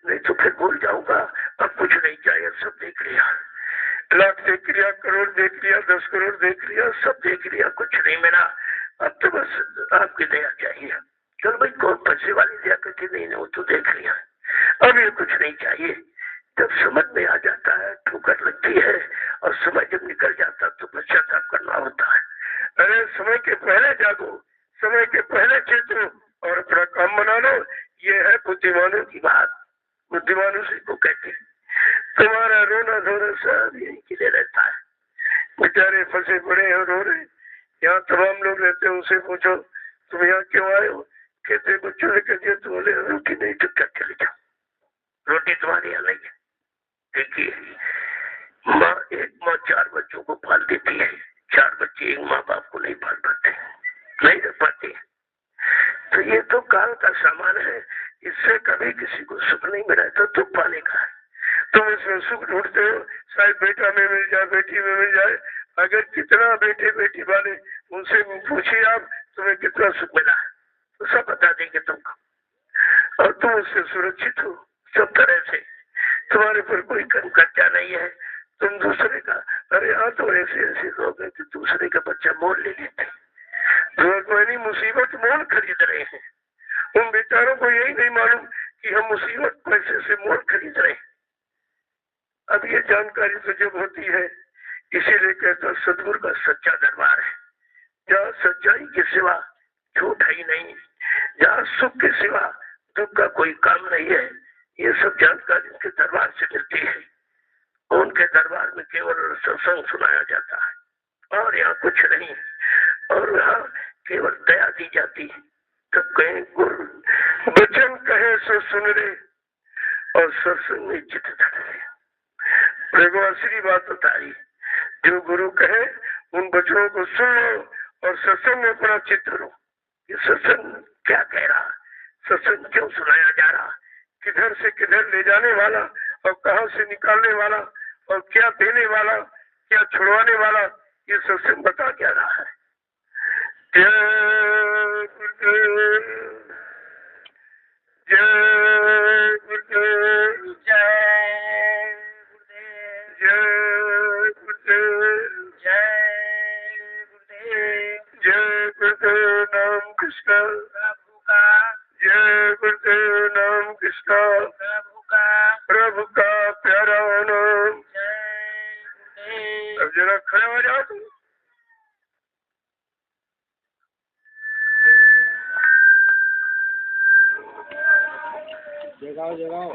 नहीं तो फिर भूल जाऊंगा, अब कुछ नहीं चाहिए, सब देख लिया, लाख देख लिया, करोड़ देख लिया, 10 करोड़ देख लिया, सब देख लिया, कुछ नहीं मिला, अब तो बस आपकी दया चाहिए। चलो भाई कौन पैसे वाली दया करके नहीं, वो तो देख लिया, अब ये कुछ नहीं चाहिए। जब समझ में आ जाता है, ठोकर लगती है और समय जब निकल जाता तो पश्चाताप करना होता है। अरे समय के पहले जागो, समय के पहले चेतो और अपना काम बना लो, ये है बुद्धिमानों की बात, बुद्धिमानों से को कहते हैं। तुम्हारा रोना धोना सब यही के लिए रहता है, बेचारे फंसे पड़े हैं रो रहे। यहाँ तमाम लोग रहते हैं, उनसे पूछो तुम यहाँ क्यों आए हो, कहते बच्चों ने कह दिया तुम्हारे रोटी नहीं तो क्या चले जाओ, रोटी तुम्हारी यहाँ नहीं है। देखिए एक माँ 4 बच्चों को पाल देती है, 4 बच्चे एक माँ बाप को नहीं पाल पाते, नहीं रख पाते। तो ये तो काल का सामान है, इससे कभी किसी को सुख नहीं मिला तो दुख पाने का है। तुम इसमें सुख ढूंढते हो, शायद बेटा में मिल जाए, बेटी में मिल जाए। अगर कितना बेटे बेटी वाले उनसे पूछिए आप तुम्हें कितना सुख मिला है तो सब बता देंगे तुमको, और तुम उससे सुरक्षित हो सब तरह से, तुम्हारे पर कोई कम खर्चा नहीं है। तुम दूसरे का, अरे हाँ तो ऐसे लोग हैं कि दूसरे का बच्चा मोल ले लेते, जो मुसीबत मोल खरीद रहे हैं, उन बेचारों को यही नहीं मालूम कि हम मुसीबत पैसे से मोल खरीद रहे हैं। अब ये जानकारी तो जब होती है, इसीलिए कहता सतगुरु का सच्चा दरबार है, जहाँ सच्चाई के सिवा झूठ ही नहीं, जहाँ सुख के सिवा दुख का कोई काम नहीं है। ये सब जानकारी उनके दरबार से मिलती है, उनके दरबार में केवल सत्संग सुनाया जाता है और यहाँ कुछ नहीं, और यहाँ केवल दया दी जाती है। तो कहीं गुरु वचन कहे सो सुन रे और सत्संग में चित धरे। भगवान बात बताई, जो गुरु कहे उन वचनों को सुन लो और सत्संग में अपना चित्त लो, कि सत्संग क्या कह रहा, सत्संग क्यों सुनाया जा रहा, किधर से किधर ले जाने वाला और कहां से निकालने वाला और क्या देने वाला, क्या छुड़वाने वाला, ये सत्संग बता क्या रहा है। जय गुरुदेव, जय गुरुदेव, जय गुरुदेव, जय गुरुदेव, जय गुरुदेव। जय गुरुदेव नाम कृष्ण प्रभु का, जय गुरुदेव नाम कृष्ण प्रभु का, प्रभु का प्यारा नाम। जय गुरुदेव। अब जरा खड़े हो जाओ तुम। जगाओ जगाओ,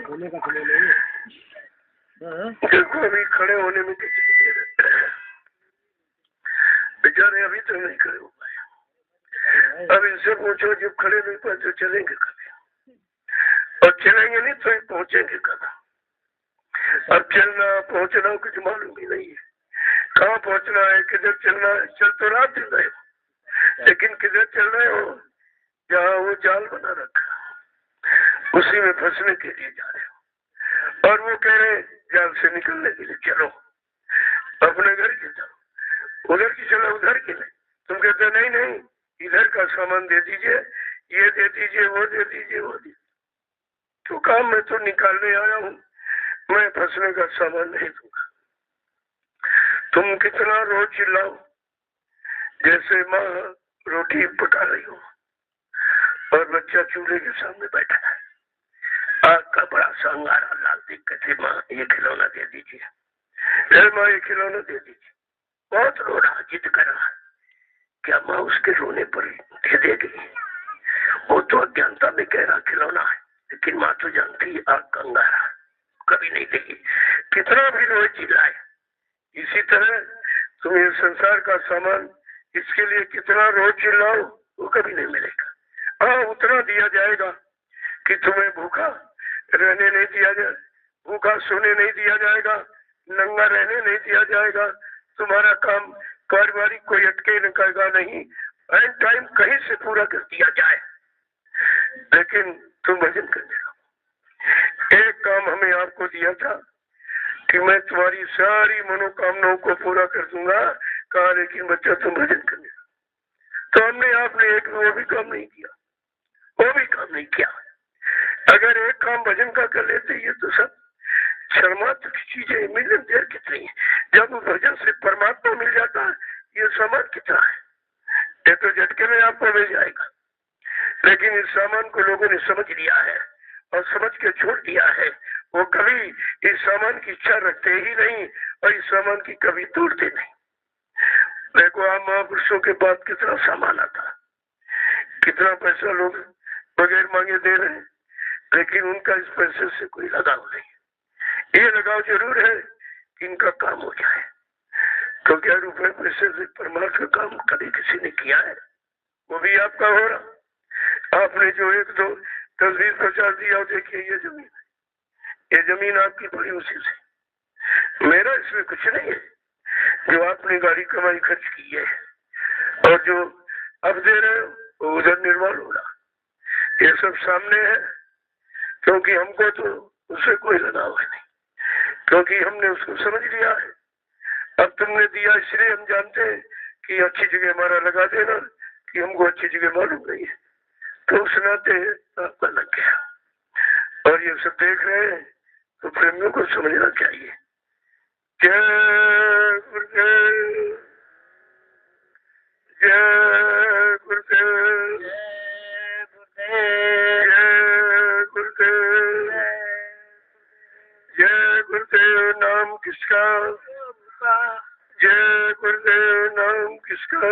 होने का समय नहीं है। देखो अभी खड़े होने में कितनी देर है, बेचारे अभी तक नहीं खड़े हो पाए। अब इनसे पूछो जब खड़े नहीं पाए तो चलेंगे कभी, और चलेंगे नहीं तो पहुंचेंगे कभी। अब चलना पहुंचना कुछ मालूम ही नहीं है, कहाँ पहुंचना है, किधर चलना है। चल तो रात दिन रहे हो, लेकिन किधर चल रहे हो, जहाँ वो जाल बना रखा उसी में फंसने के लिए जा रहे हो। और वो कह रहे जाल से निकलने के लिए चलो अपने घर की चलो, उधर की चलो उधर की नहीं। तुम कहते नहीं नहीं इधर का सामान दे दीजिए, ये दे दीजिए, वो दे दीजिए, वो दीजिए। तो काम मैं तो निकालने आया हूँ, मैं फंसने का सामान नहीं दूंगा। तुम कितना रोज चिल्लाओ, जैसे माँ रोटी पका रही हो और बच्चा चूल्हे के सामने बैठा है, आग का बड़ा सा अंगारा लाल देख कहते माँ ये खिलौना दे दीजिए, फिर माँ ये खिलौना दे दीजिए। बहुत रो रहा, जिद कर रहा, क्या माँ उसके रोने पर दे देगी? वो तो अज्ञानता में कह रहा खिलौना है, लेकिन माँ तो जानती आग का अंगारा कभी नहीं देगी, कितना भी रोज चिल्लाए। इसी तरह तुम ये संसार का सामान, इसके लिए कितना रोज चिल्लाओ वो कभी नहीं मिलेगा। हाँ उतना दिया जाएगा कि तुम्हें भूखा रहने नहीं दिया जाए, भूखा सोने नहीं दिया जाएगा, नंगा रहने नहीं दिया जाएगा, तुम्हारा काम कारोबारी कोई अटके न करेगा नहीं, एंड टाइम कहीं से पूरा कर दिया जाए। लेकिन तुम भजन करते रहो। एक काम हमें आपको दिया था कि मैं तुम्हारी सारी मनोकामनाओं को पूरा कर दूंगा, कहा लेकिन बच्चा तुम भजन करने, तो हमने आपने एक वो भी काम नहीं किया, वो भी काम नहीं किया। अगर एक काम भजन का कर लेते ये तो सब शर्मात की चीजें, मिलन देर कितनी है। जब भजन से परमात्मा मिल जाता है ये सामान कितना है, ये तो झटके में आपको मिल जाएगा। लेकिन इस सामान को लोगों ने समझ लिया है और समझ के छोड़ दिया है, वो कभी इस सामान की इच्छा रखते ही नहीं और इस सामान की कभी तोड़ते नहीं। देखो आप महापुरुषों के पास कितना सामान आता, कितना पैसा लोग बगैर मांगे दे रहे हैं, लेकिन उनका इस पैसे से कोई लगाव नहीं। ये लगाव जरूर है कि इनका काम हो जाए। तो क्या रुपए पैसे से परमार्थ का काम कभी किसी ने किया है? वो भी आपका हो रहा। आपने जो 1 2 10 20 50 दिया, देखिए ये जमीन है, ये जमीन आपकी पड़ी उसी से, मेरा इसमें कुछ नहीं है। जो आपने गाड़ी कमाई खर्च की है और जो अब दे रहे हो वो उधर निर्माण हो रहा, ये सब सामने है। क्योंकि हमको तो उससे कोई लगाव है नहीं, क्योंकि हमने उसको समझ लिया है। अब तुमने दिया इसलिए हम जानते हैं कि अच्छी जगह हमारा लगा देना, कि हमको अच्छी जगह मालूम नहीं है, तो उस नाते आपका लग गया। और ये सब देख रहे हैं तो प्रेमियों को समझना चाहिए। जय गुरुदेव, जय गुरुदेव, जय गुरुदेव, जय गुरुदेव नाम किसका, जय गुरुदेव नाम किसका,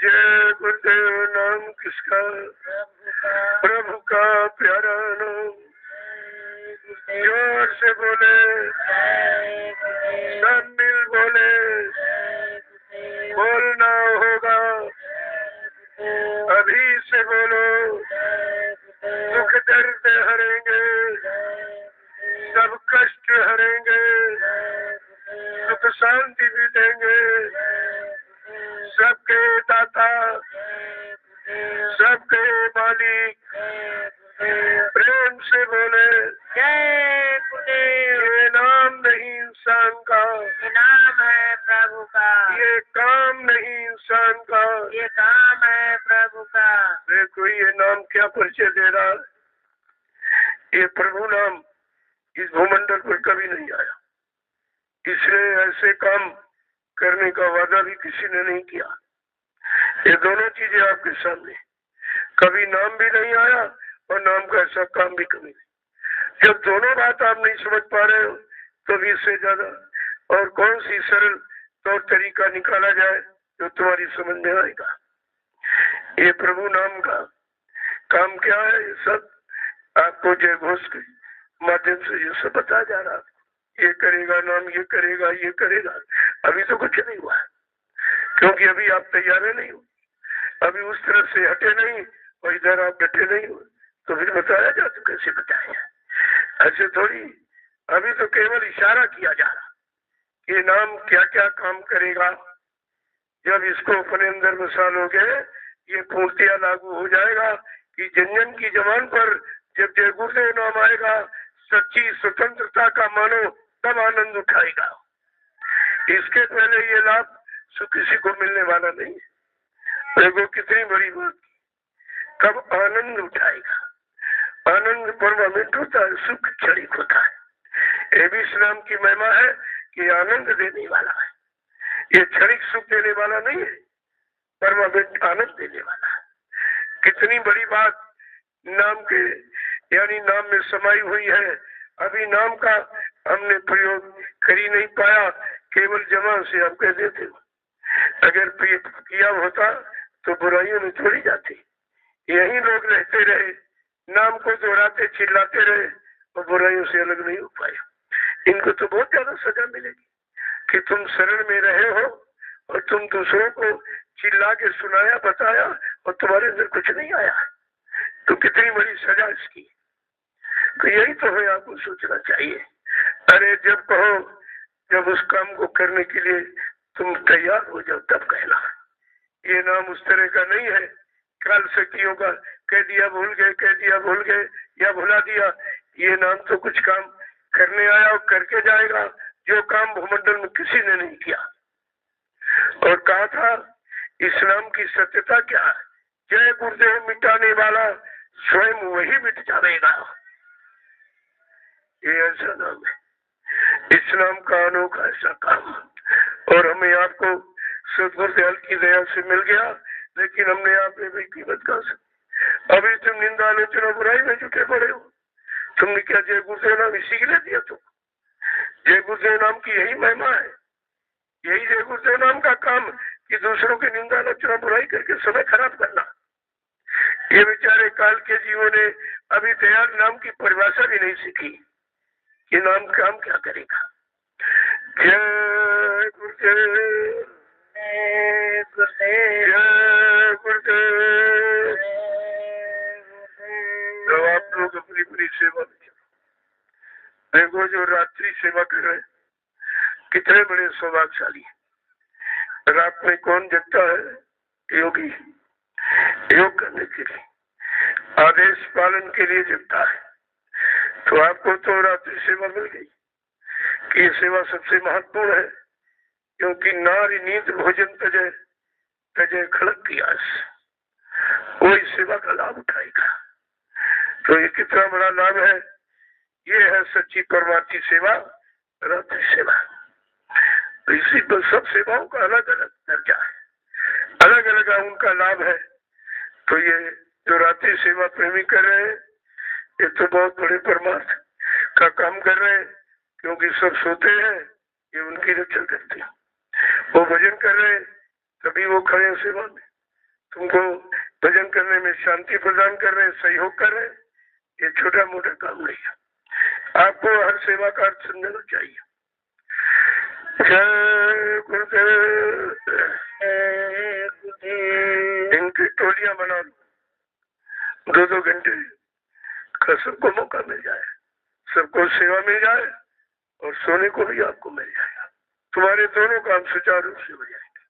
जय गुरुदेव नाम किसका, प्रभु का प्यारा नाम। जोर से बोले, सब मिल बोले, बोलना होगा, अभी से बोलो। दुख दर्द हरेंगे, सब कष्ट हरेंगे, सुख शांति भी देंगे, सबके दाता, सबके मालिक, प्रेम से बोले जय गुरुदेव। ये नाम नहीं इंसान का, ये नाम है प्रभु का, ये काम नहीं इंसान का। ये काम है प्रभु का। देखो ये नाम क्या परिचय दे रहा है। ये प्रभु नाम इस भूमंडल पर कभी नहीं आया, इसलिए ऐसे काम करने का वादा भी किसी ने नहीं किया। ये दोनों चीजें आपके सामने, कभी नाम भी नहीं आया और नाम का ऐसा काम भी कभी नहीं। जब दोनों बात आप नहीं समझ पा रहे हो तो भी इससे ज्यादा और कौन सी सरल तौर तरीका निकाला जाए जो तुम्हारी समझ में आएगा। ये प्रभु नाम का काम क्या है, ये सब आपको जय घोष के माध्यम से ये सब बताया जा रहा है। ये करेगा नाम, ये करेगा, ये करेगा। अभी तो कुछ नहीं हुआ क्योंकि अभी आप तैयार नहीं हो, अभी उस तरफ से हटे नहीं और इधर आप डटे नहीं हो, तो फिर बताया जा तो कैसे बताया। ऐसे थोड़ी, अभी तो केवल इशारा किया जा रहा कि नाम क्या क्या काम करेगा। जब इसको अपने अंदर बसा लोगे ये पूर्तियां लागू हो जाएगा कि जन जन की जबान पर जब जय गुरुदेव नाम आएगा सच्ची स्वतंत्रता का मानो तब आनंद उठाएगा। इसके पहले ये लाभ किसी को मिलने वाला नहीं है। देखो कितनी बड़ी बात, कब आनंद उठाएगा। आनंद परमानेंट होता है, सुख क्षणिक होता है। ये भी इस्लाम की महिमा है कि आनंद देने वाला है, ये क्षणिक सुख देने वाला नहीं है, परमानेंट आनंद देने वाला है। कितनी बड़ी बात नाम के यानी नाम में समाई हुई है। अभी नाम का हमने प्रयोग कर ही नहीं पाया, केवल जबान से हम कह देते। अगर किया होता तो बुराइयों में थोड़ी जाती। यही लोग रहते रहे, नाम को दोहराते चिल्लाते रहे और बुराइयों से अलग नहीं हो पाए। इनको तो बहुत ज्यादा सजा मिलेगी कि तुम शरण में रहे हो और तुम दूसरों को चिल्ला के सुनाया बताया और तुम्हारे अंदर कुछ नहीं आया, तो कितनी बड़ी सजा इसकी। तो यही तो है, आपको सोचना चाहिए। अरे जब कहो, जब उस काम को करने के लिए तुम तैयार हो जाओ तब कहना। ये नाम उस तरह का नहीं है काल शक्तियों का, कह दिया भूल गए, कह दिया भूल गए या भुला दिया। ये नाम तो कुछ काम करने आया और करके जाएगा, जो काम भूमंडल में किसी ने नहीं किया। और कहा था इस नाम की सत्यता क्या है, जय गुरुदेव मिटाने वाला स्वयं वही मिट जाएगा। ये ऐसा नाम है, इस नाम का अनोखा ऐसा काम। और हमें आपको सदगुरुदेव की दया से मिल गया, लेकिन हमने आपने भी कीमत कहा से। अभी तुम निंदा आलोचना बुराई में जुटे पड़े हो। तुमने क्या जय गुरुदेव नाम इसी के लिए दिया? तो जय गुरुदेव नाम की यही महिमा है, यही जय गुरुदेव नाम का काम कि दूसरों की निंदा आलोचना बुराई करके समय खराब करना। ये बेचारे काल के जीवों ने अभी तैयार नाम की परिभाषा भी नहीं सीखी कि नाम काम क्या करेगा। जय गुरुदेव, जय गुरुदेव, जय गुरुदेव। तो आप लोग अपनी अपनी सेवा में चलो। देखो जो रात्रि सेवा कर रहे हैं कितने बड़े सौभाग्यशाली हैं। रात में कौन जगता है? योगी, योग करने के लिए, आदेश पालन के लिए जगता है। तो आपको तो रात्रि सेवा मिल गई कि ये सेवा सबसे महत्वपूर्ण है, क्योंकि नारी नींद भोजन तजय तजय खड़क की आस, वो इस सेवा का लाभ उठाएगा। तो ये कितना बड़ा लाभ है। ये है सच्ची परमार्थी सेवा, रात्रि सेवा। तो इसी पर सब सेवाओं का अलग अलग दर्जा है, अलग अलग उनका लाभ है। तो ये जो रात्रि सेवा प्रेमी कर रहे हैं ये तो बहुत बड़े परमार्थ का काम कर रहे हैं, क्योंकि सब सोते हैं, ये उनकी रक्षा करते हैं। वो भजन कर रहे हैं तभी वो खड़े हैं सेवा में, तुमको भजन करने में शांति प्रदान कर रहे हैं, सहयोग कर रहे हैं। ये छोटा मोटा काम नहीं है, आपको हर सेवा का अर्थ समझना चाहिए। जय गुरुदेव, जय गुरुदेव। इनकी टोलियां बना लो, 2-2 घंटे का सबको मौका मिल जाए, सबको सेवा मिल जाए और सोने को भी आपको मिल जाएगा। तुम्हारे दोनों काम सुचारू रूप से हो जाएंगे।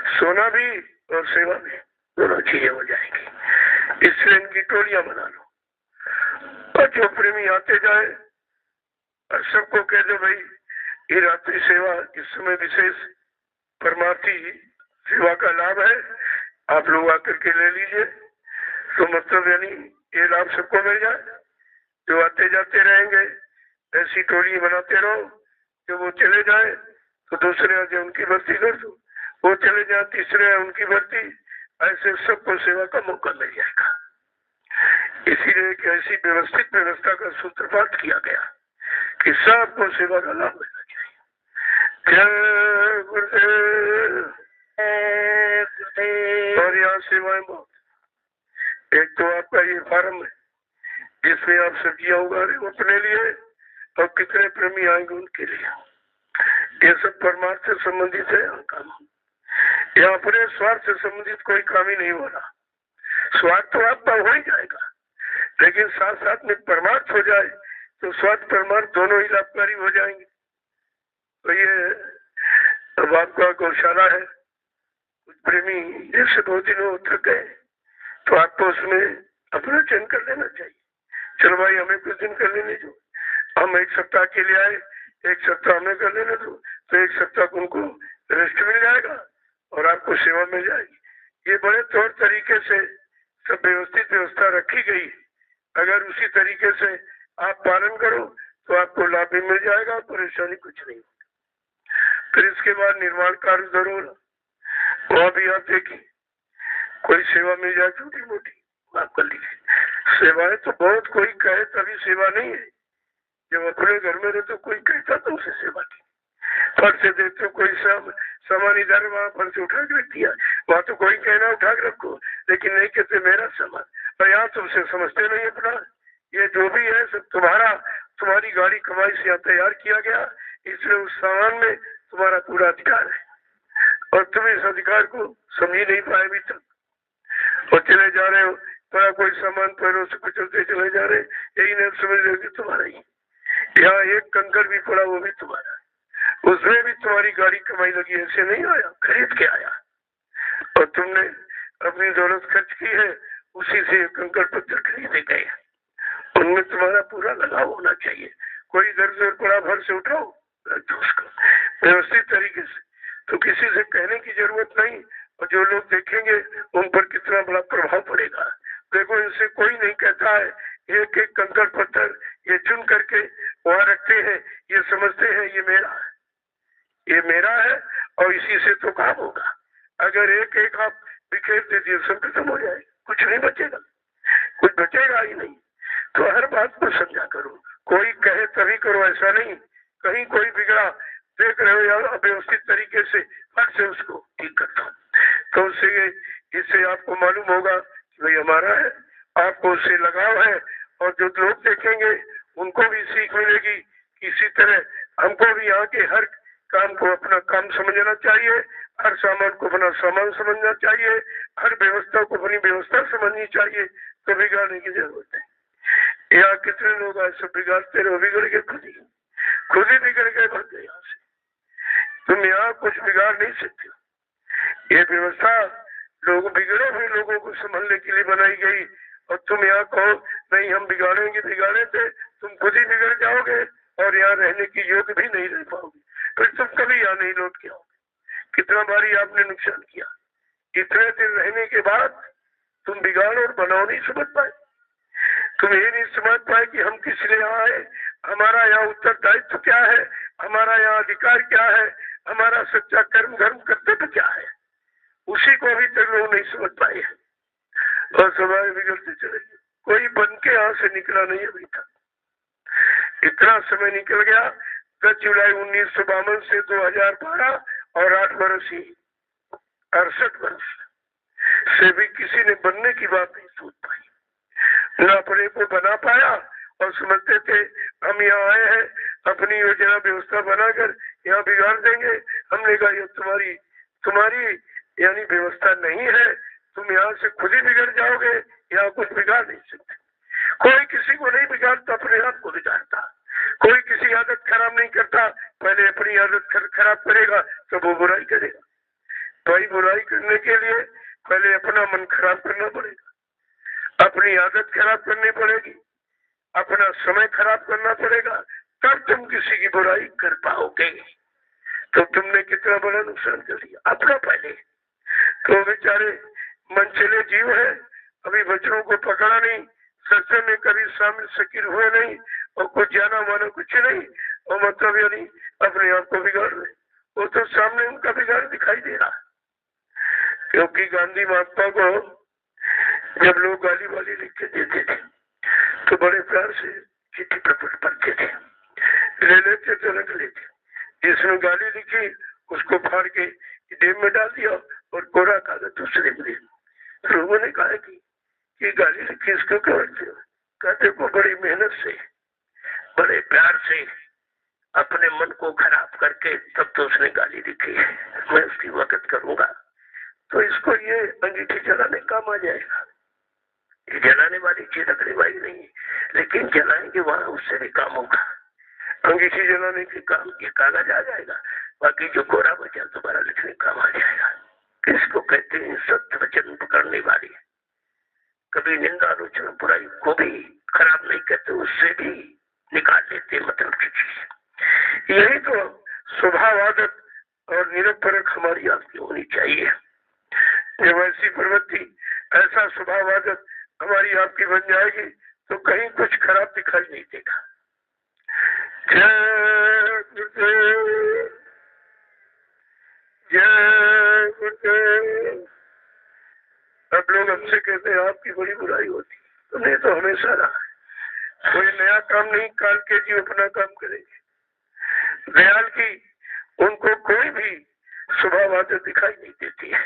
सोना भी और सेवा भी, दोनों चीजें हो जाएंगी। इसलिए इनकी टोलियां बना लो और जो प्रेमी आते जाए और सबको कह दो भाई ये रात्रि सेवा इस समय विशेष परमार्थी सेवा का लाभ है, आप लोग आकर के ले लीजिए। तो मतलब यानी ये लाभ सबको मिल जाए। जो आते जाते रहेंगे ऐसी टोली बनाते रहो, जब वो चले जाए तो दूसरे आ जाए उनकी भर्ती कर दो, वो चले जाए तीसरे उनकी भर्ती, ऐसे सबको सेवा का मौका मिल जाएगा। इसीलिए एक ऐसी व्यवस्थित व्यवस्था का सूत्रपात किया गया कि सबको सेवा का लाभ मिलना चाहिए। जय गुरुदेव। और यहाँ सेवाएं बहुत, एक तो आपका ये फार्म है जिसमें आप सब्जियां उगा रहे हो अपने लिए और कितने प्रेमी आएंगे उनके लिए, ये सब परमार्थ से संबंधित है काम। यहाँ अपने स्वार्थ से संबंधित कोई काम ही नहीं हो रहा। स्वार्थ तो आपका हो ही जाएगा, लेकिन साथ साथ में परमार्थ हो जाए तो स्वार्थ परमार्थ दोनों ही लाभकारी हो जाएंगे। तो ये अब आपका गौशाला है, कुछ प्रेमी जैसे बहुत दिनों थक गए तो आपको उसमें अपना चयन कर लेना चाहिए। चलो भाई हमें कुछ दिन कर लेने दो, हम एक सप्ताह के लिए आए, एक सप्ताह हमें कर लेने दो, तो एक सप्ताह उनको रेस्ट मिल जाएगा और आपको सेवा मिल जाएगी। ये बड़े तौर तरीके से सब व्यवस्थित व्यवस्था रखी गई। अगर उसी तरीके से आप पालन करो तो आपको लाभ भी मिल जाएगा, परेशानी कुछ नहीं होगी। फिर इसके बाद निर्माण कार्य जरूर, वहाँ भी आप देखिए कोई सेवा मिल जाए छोटी मोटी आप कर लीजिए। सेवाएं तो बहुत, कोई कहे तभी सेवा नहीं है। जब अपने घर में रहे तो कोई कहता तो उसे सेवा की। फर्श से देखते हो कोई सामान इधर वहाँ फर्श से उठा के रख दिया, वहाँ तो कोई कहना उठा के रखो, लेकिन नहीं कहते मेरा सामान। और यहाँ तुमसे समझते नहीं अपना, ये जो भी है सब तुम्हारा, तुम्हारी गाड़ी कमाई से यहाँ तैयार किया गया, इसलिए उस सामान में तुम्हारा पूरा अधिकार है और तुम इस अधिकार को समझ ही नहीं पाए अभी तक और चले जा रहे हो। बड़ा कोई सामान पैरों से कुचलते चले जा रहे, यही नहीं समझ रहे कि तुम्हारा ही। यहाँ एक कंकर भी पड़ा वो भी तुम्हारा, उसमें भी तुम्हारी गाड़ी कमाई लगी, ऐसे नहीं आया, खरीद के आया और तुमने अपनी दौलत खर्च की है, उसी से कंकर पत्थर खरीदे गए, उनमें तुम्हारा पूरा लगाव होना चाहिए। कोई इधर से पड़ा भर से उठाओ उसको व्यवस्थित तरीके से, तो किसी से कहने की जरूरत नहीं। और जो लोग देखेंगे उन पर कितना बड़ा प्रभाव पड़ेगा। देखो इनसे कोई नहीं कहता है, एक एक कंकड़ पत्थर ये चुन करके वहां रखते हैं, ये समझते हैं ये मेरा है, ये मेरा है और इसी से तो काम होगा। अगर एक एक आप बिखेर दे दिए सब खत्म हो जाए, कुछ नहीं बचेगा, कुछ बचेगा ही नहीं। तो हर बात को समझा करो, कोई कहे तभी करो, ऐसा नहीं। कहीं कोई बिगड़ा देख रहे हो यार, अव्यवस्थित तरीके से फट से उसको ठीक करता हूँ, तो उससे इससे आपको मालूम होगा कि भाई हमारा है, आपको उससे लगाव है और जो लोग देखेंगे उनको भी सीख मिलेगी कि इसी तरह हमको भी यहाँ के हर काम को अपना काम समझना चाहिए, हर सामान को अपना सामान समझना चाहिए, हर व्यवस्था को अपनी व्यवस्था समझनी चाहिए। तो बिगाड़ने की जरूरत है। यहाँ कितने लोग ऐसे बिगाड़ते रहे, बिगड़ के खुद ही बिगड़ गए, भग गए यहाँ से। तुम यहाँ कुछ बिगाड़ नहीं सकते। ये व्यवस्था लोग बिगड़े हुए लोगों को संभालने के लिए बनाई गई और तुम यहाँ कहो नहीं हम बिगाड़ेंगे, बिगाड़े थे, तुम खुद ही बिगड़ जाओगे और यहाँ रहने की योग्य भी नहीं रह पाओगे, फिर तुम कभी यहाँ नहीं लौट के आओगे। कितना बारी आपने नुकसान किया, इतने दिन रहने के बाद तुम बिगाड़ और बनाओ नहीं समझ पाए, तुम ये नहीं समझ पाए कि हम किस लिए यहाँ आए, हमारा यहाँ उत्तरदायित्व क्या है, हमारा यहाँ अधिकार क्या है, हमारा सच्चा कर्म धर्म कर्तव्य क्या है, उसी को अभी तक लोग नहीं समझ पाए हैं और समाज बिगड़ते चले गए। कोई बन के यहाँ से निकला नहीं अभी तक। इतना समय निकल गया, 10 जुलाई 1952 से 2012 और 8 वर्ष ही, 68 वर्ष से भी किसी ने बनने की बात नहीं सोच पाई, न अपने को बना पाया और समझते थे हम यहाँ आए हैं अपनी योजना व्यवस्था बनाकर यहाँ बिगाड़ देंगे। हमने कहा ये तुम्हारी यानी व्यवस्था नहीं है, तुम यहाँ से खुद ही बिगड़ जाओगे, यहाँ कुछ बिगाड़ नहीं सकते। कोई किसी को नहीं बिगाड़ता, अपने आप को बिगाड़ता। कोई किसी आदत खराब नहीं करता, पहले अपनी आदत खराब करेगा तो वो बुराई करेगा। भाई बुराई करने के लिए पहले अपना मन खराब करना पड़ेगा, अपनी आदत खराब करनी पड़ेगी, अपना समय खराब करना पड़ेगा, तब तुम किसी की बुराई कर पाओगे। तो तुमने कितना बड़ा नुकसान कर दिया अपना पहले। तो बेचारे मनचले जीव है, अभी बच्चों को पकड़ा नहीं, सत्संग में कभी शामिल शकील हुए नहीं, और कुछ जाना माना कुछ नहीं, और मतलब यानी अपने आप को बिगाड़ रहे। वो तो सामने उनका बिगाड़ दिखाई दे रहा। क्योंकि गांधी महात्मा को जब लोग गाली वाली लिख के देते थे तो बड़े प्यार से चिट्ठी पर पढ़ते थे, ले लेते तो रख लेते। जिसने गाली लिखी उसको फाड़ के डेम में डाल दिया और कोरा कागज दूसरे में। लोगों ने कहा कि गाली लिखी इसको क्यों रखते हो? कहते को बड़ी मेहनत से बड़े प्यार से अपने मन को खराब करके तब तो उसने गाली लिखी है, मैं उसकी वक़्त करूंगा तो इसको ये अंगीठी जलाने काम आ जाएगा। ये जलाने वाली चीज रखने वाली नहीं है, लेकिन जलाएंगे वहां उससे भी काम होगा। अंगीठी जलाने के काम ये कागज आ जाएगा, बाकी जो कोरा बचा दोबारा लिखने काम आ जाएगा। किसको कहते हैं सत्य वचन पकड़ने वाली। कभी निंदा आलोचना बुराई को भी खराब नहीं कहते, उससे भी निकाल लेते मतलब की चीज। यही तो स्वभाव आदत और निरपरख हमारी आपकी होनी चाहिए। जब ऐसी प्रवृत्ति ऐसा स्वभाव आदत हमारी आपकी बन जाएगी तो कहीं कुछ खराब दिखाई नहीं देगा। जय गुरुदेव, जय गुरुदेव। अब लोग हमसे कहते हैं आपकी बड़ी बुराई होती, तुमने तो हमेशा रहा। कोई नया काम नहीं, काल के जीव अपना काम करेंगे। दयाल की उनको कोई भी स्वभाव आदत दिखाई नहीं देती है,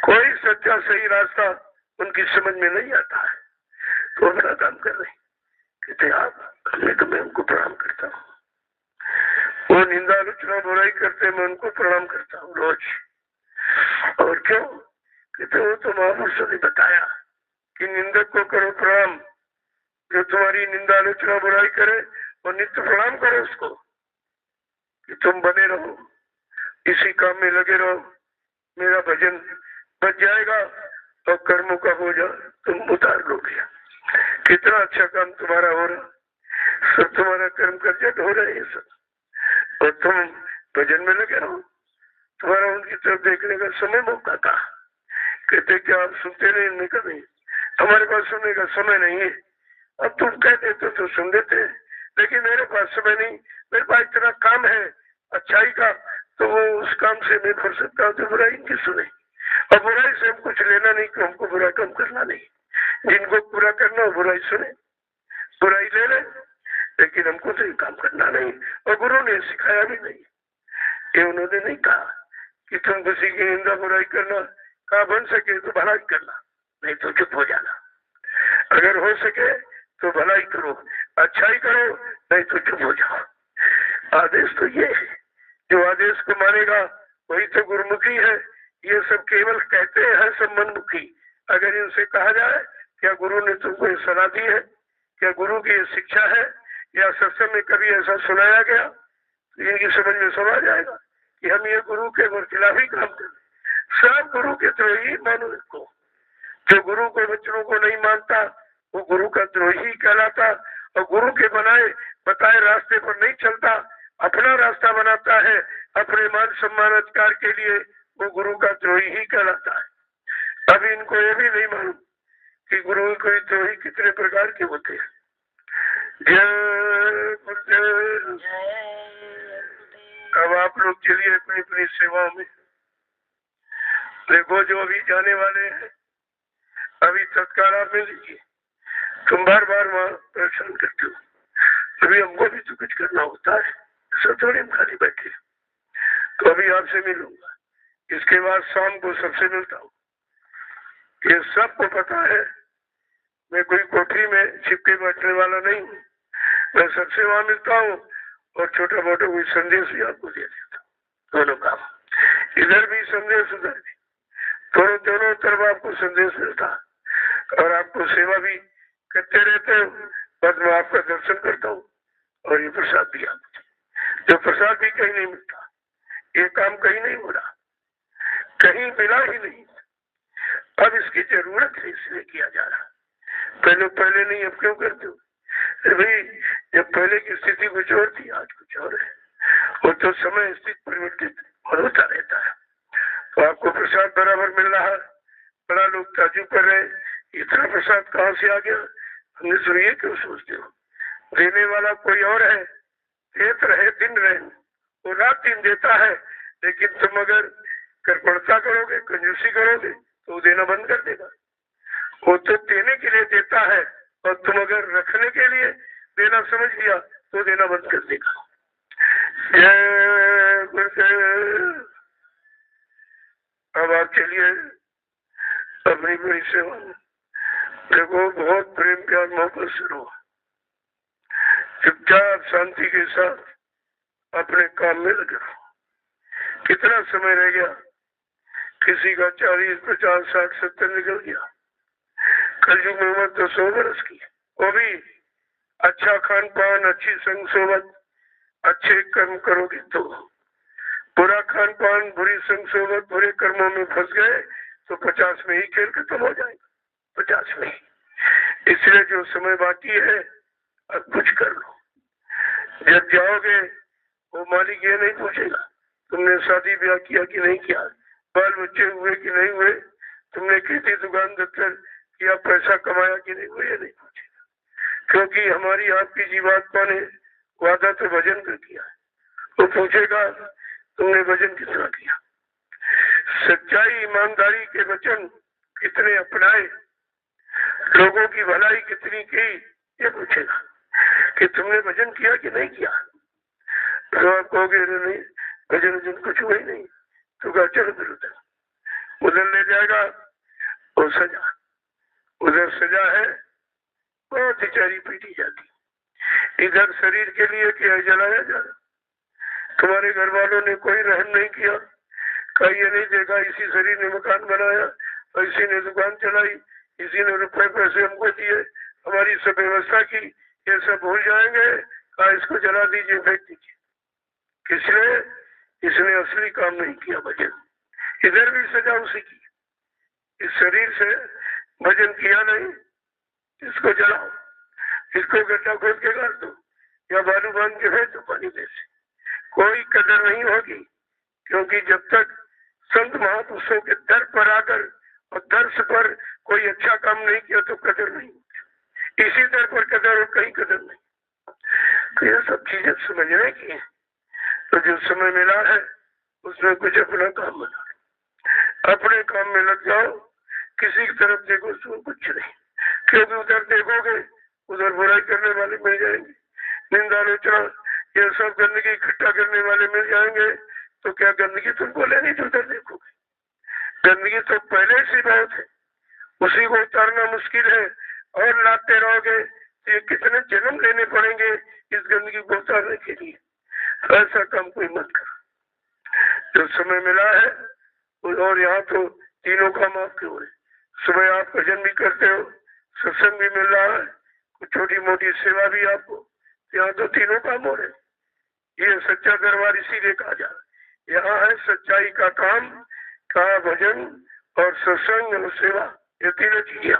कोई सच्चा सही रास्ता उनकी समझ में नहीं आता है, तो अपना काम कर रहे। कहते आप हमने तो मैं उनको प्रणाम करता हूँ, वो निंदा आलोचना बुराई करते मैं उनको प्रणाम करता हूँ रोज। और क्यों? कहते वो तो महापुरुषों ने बताया कि निंदक को करो प्रणाम, जो तुम्हारी निंदा आलोचना बुराई करे और नित्य प्रणाम करो उसको, कि तुम बने रहो इसी काम में लगे रहो, मेरा भजन बच जाएगा और कर्मों का बोझा तुम उतार लोगे। कितना अच्छा काम तुम्हारा हो रहा, सब तुम्हारा कर्म कर्जट हो रहे हैं सब, और तुम भजन में लगे रहो। तुम्हारा उनकी तरफ देखने का समय मौका था। कहते क्या आप सुनते नहीं? उन्होंने कहा नहीं, हमारे पास सुनने का समय नहीं है। अब तुम कहते तो सुन देते, लेकिन मेरे पास समय नहीं, मेरे पास इतना काम है अच्छाई का, तो वो उस काम से मैं फुर्सत का तो बुराई की सुने। और बुराई से हम कुछ लेना नहीं कि हमको बुरा काम करना नहीं, जिनको पूरा करना हो बुराई सुने, बुराई ले ले, लेकिन हमको तो ये काम करना नहीं। और गुरु ने सिखाया भी नहीं, ये उन्होंने नहीं कहा कि तुम किसी की निंदा बुराई करना, कहा बन सके तो भलाई करना, नहीं तो चुप हो जाना। अगर हो सके तो भलाई करो, अच्छाई करो, नहीं तो चुप हो जाओ। आदेश तो ये है, जो आदेश को मानेगा वही तो गुरुमुखी है। ये सब केवल कहते हैं सब मनमुखी। अगर इनसे कहा जाए क्या गुरु ने तुमको ये सलाह दी है, क्या गुरु की ये शिक्षा है, या सत्संग में कभी ऐसा सुनाया गया, तो इनकी समझ में सब आ जाएगा कि हम ये गुरु के खिलाफ ही काम कर रहे। सब गुरु के द्रोही मानो इसको। जो गुरु के वचनों को नहीं मानता वो गुरु का द्रोही कहलाता, और गुरु के बताए रास्ते पर नहीं चलता, अपना रास्ता बनाता है अपने मान सम्मान अधिकार के लिए, वो गुरु का द्रोही ही कहलाता है। अभी इनको ये भी नहीं मालूम कि गुरु के द्रोही कितने प्रकार के होते हैं। जय गुरुदेव। अब आप लोग चलिए अपनी अपनी सेवाओं में। देखो जो अभी जाने वाले हैं अभी तत्काल आप मिल लीजिए, तुम बार बार वहाँ दर्शन करते हो, अभी हमको भी तो कुछ करना होता है, सब थोड़ी हम खाली बैठे। तो अभी आपसे मिलूंगा, इसके बाद शाम को सबसे मिलता हूँ। ये सबको पता है मैं कोई कोठरी में छिपके बैठने वाला नहीं हूँ, मैं सबसे वहाँ मिलता हूँ और छोटा मोटा कोई संदेश भी आपको दे देता हूँ। दोनों काम, इधर भी संदेश उधर भी, दोनों तरफ आपको संदेश मिलता और आपको सेवा भी करते रहते हो। बस मैं आपका दर्शन करता हूँ और ये प्रसाद भी आपको, जो प्रसाद भी कहीं नहीं मिलता, ये काम कहीं नहीं हो रहा। कहीं मिला ही नहीं। अब इसकी जरूरत है इसलिए किया जा रहा। पहले नहीं, अब क्यों करते हो? अरे भाई, जब पहले की स्थिति कुछ और थी, आज कुछ और है। वो तो समय स्थिति परिवर्तित और होता रहता है। तो आपको प्रसाद बराबर मिल रहा है, बड़ा लोग ताजुब कर रहे, इतना प्रसाद कहाँ से आ गया? हमने सुनिए, क्यों सोचते हो? देने वाला कोई और है, देत रहे दिन रहे, वो रात दिन देता है। लेकिन तुम अगर कृपणता करोगे, कंजूसी करोगे, तो देना बंद कर देगा। वो तो देने के लिए देता है, और तुम अगर रखने के लिए देना समझ लिया तो देना बंद कर देगा। जय गुरुदेव। अब आप चलिए अपनी बड़ी सेवा में। देखो, बहुत प्रेम प्यार मोहब्बत शुरू हो, चुपचाप शांति के साथ अपने काम में लगे रहो। कितना समय रह गया? किसी का 40, 50, 60, 70 निकल गया। कलयुग में उम्र तो 100 वर्ष की, वो भी अच्छा खान पान, अच्छी संग सोबत, अच्छे कर्म करोगे तो। बुरा खान पान, बुरी संग सोबत, बुरे कर्मों में फंस गए तो 50 में ही खेल खत्म हो जाएगा, 50 में ही। इसलिए जो समय बाकी है अब कुछ कर लो। जब जाओगे वो मालिक ये नहीं पूछेगा तुमने शादी ब्याह किया कि नहीं किया, बाल बच्चे हुए कि नहीं हुए, तुमने खेती दुकान दफ्तर किया, पैसा कमाया कि नहीं हुआ, ये नहीं पूछेगा। क्योंकि हमारी आपकी जीवात्मा ने वादा तो भजन का किया है। वो पूछेगा तुमने भजन कितना किया, सच्चाई ईमानदारी के वचन कितने अपनाए, लोगों की भलाई कितनी की, ये पूछेगा कि तुमने भजन किया कि नहीं किया। तो आप कहोगे नहीं, भजन भजन कुछ हुआ ही नहीं, तो कहा चलो फिर उधर ले जाएगा। वो सजा, उधर सजा है, बहुत ही चारी पीटी जाती। इधर शरीर के लिए क्या जलाया जा रहा। तुम्हारे घर वालों ने कोई रहम नहीं किया, कहा ये नहीं देखा इसी शरीर ने मकान बनाया, और इसी ने दुकान चलाई, इसी ने रुपए पैसे हमको दिए, हमारी सब व्यवस्था की, ये सब भूल जाएंगे, कहा इसको जला दीजिए, फेंक दीजिए। किसने? इसने असली काम नहीं किया भजन। इधर भी सजा उसी की। इस शरीर से भजन किया नहीं, इसको जलाओ, इसको गड्ढा खोद के गाड़ दो, या बालू बांध के भेज दो पानी में से, कोई कदर नहीं होगी। क्योंकि जब तक संत महापुरुषों के दर पर आकर और दर्श पर कोई अच्छा काम नहीं किया तो कदर नहीं होगी। इसी दर पर कदर और कहीं कदर नहीं। तो ये सब चीजें समझने की है। तो जो समय मिला है उसमें कुछ अपना काम बना, अपने काम में लग जाओ। किसी की तरफ देखो तो कुछ नहीं, क्योंकि उधर देखोगे उधर बुराई करने वाले मिल जाएंगे, निंदा आलोचना ये सब गंदगी इकट्ठा करने वाले मिल जाएंगे। तो क्या गंदगी तुमको लेनी तो उधर देखोगे? गंदगी तो पहले से बहुत है, उसी को उतारना मुश्किल है, और लाते रहोगे तो ये कितने जन्म लेने पड़ेंगे इस गंदगी को उतारने के लिए। तो ऐसा काम कोई मत करो। जो समय मिला है, और यहाँ तो तीनों काम आपके हुए। सुबह आप भजन भी करते हो, सत्संग भी मिल रहा है, कुछ छोटी मोटी सेवा भी आपको, यहाँ तो तीनों काम हो रहे। ये सच्चा दरबार इसीलिए कहा जा रहा है। यहाँ है सच्चाई का काम, का भजन और सत्संग और सेवा, ये तीनों चीजें।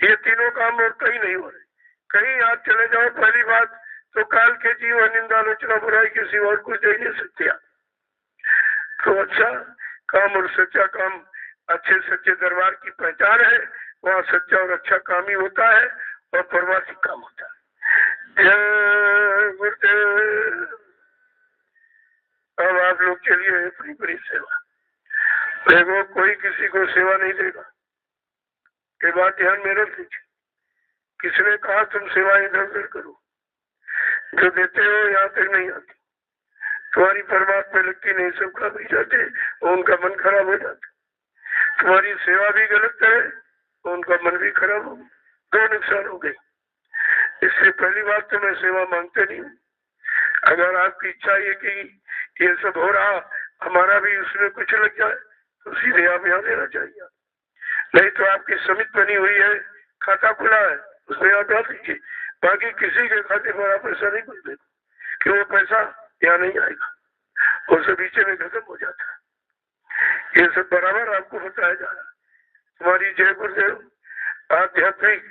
ये तीनों काम और कहीं नहीं हो रहे। कहीं आप चले जाओ, पहली बात तो काल के जीव निंदा आलोचना बुराई किसी और कुछ दे नहीं सकते आप। तो अच्छा काम और सच्चा काम, अच्छे सच्चे दरबार की पहचान है। वहाँ सच्चा और अच्छा काम ही होता है और परवासी काम होता है। जय गुरुदेव। अब आप लोग चलिए अपनी बड़ी सेवा। देखो, कोई किसी को सेवा नहीं देगा, ये बात ध्यान में रख लीजिए। किसने कहा तुम सेवा इधर उधर करो? जो देते हो यहाँ तक नहीं आती, तुम्हारी परमात्मा लगती नहीं, सबका भी जाते, उनका मन खराब हो जाता। तुम्हारी सेवा भी गलत करे तो उनका मन भी खराब हो, दो नुकसान हो गई। इससे पहली बात तो मैं सेवा मांगते नहीं हूँ। अगर आपकी इच्छा है कि ये सब हो रहा, हमारा भी उसमें कुछ लग जाए, तो सीधे आप यहाँ देना चाहिए। नहीं तो आपकी समिति बनी हुई है, खाता खुला है, उसमें आप डाल दीजिए। बाकी किसी के खाते पर आप पैसा नहीं कुछ देखो, कि वो पैसा यहाँ नहीं आएगा, और सब बीच में खत्म हो जाता है। ये सब बराबर आपको बताया जा रहा है। तुम्हारी जय गुरुदेव आध्यात्मिक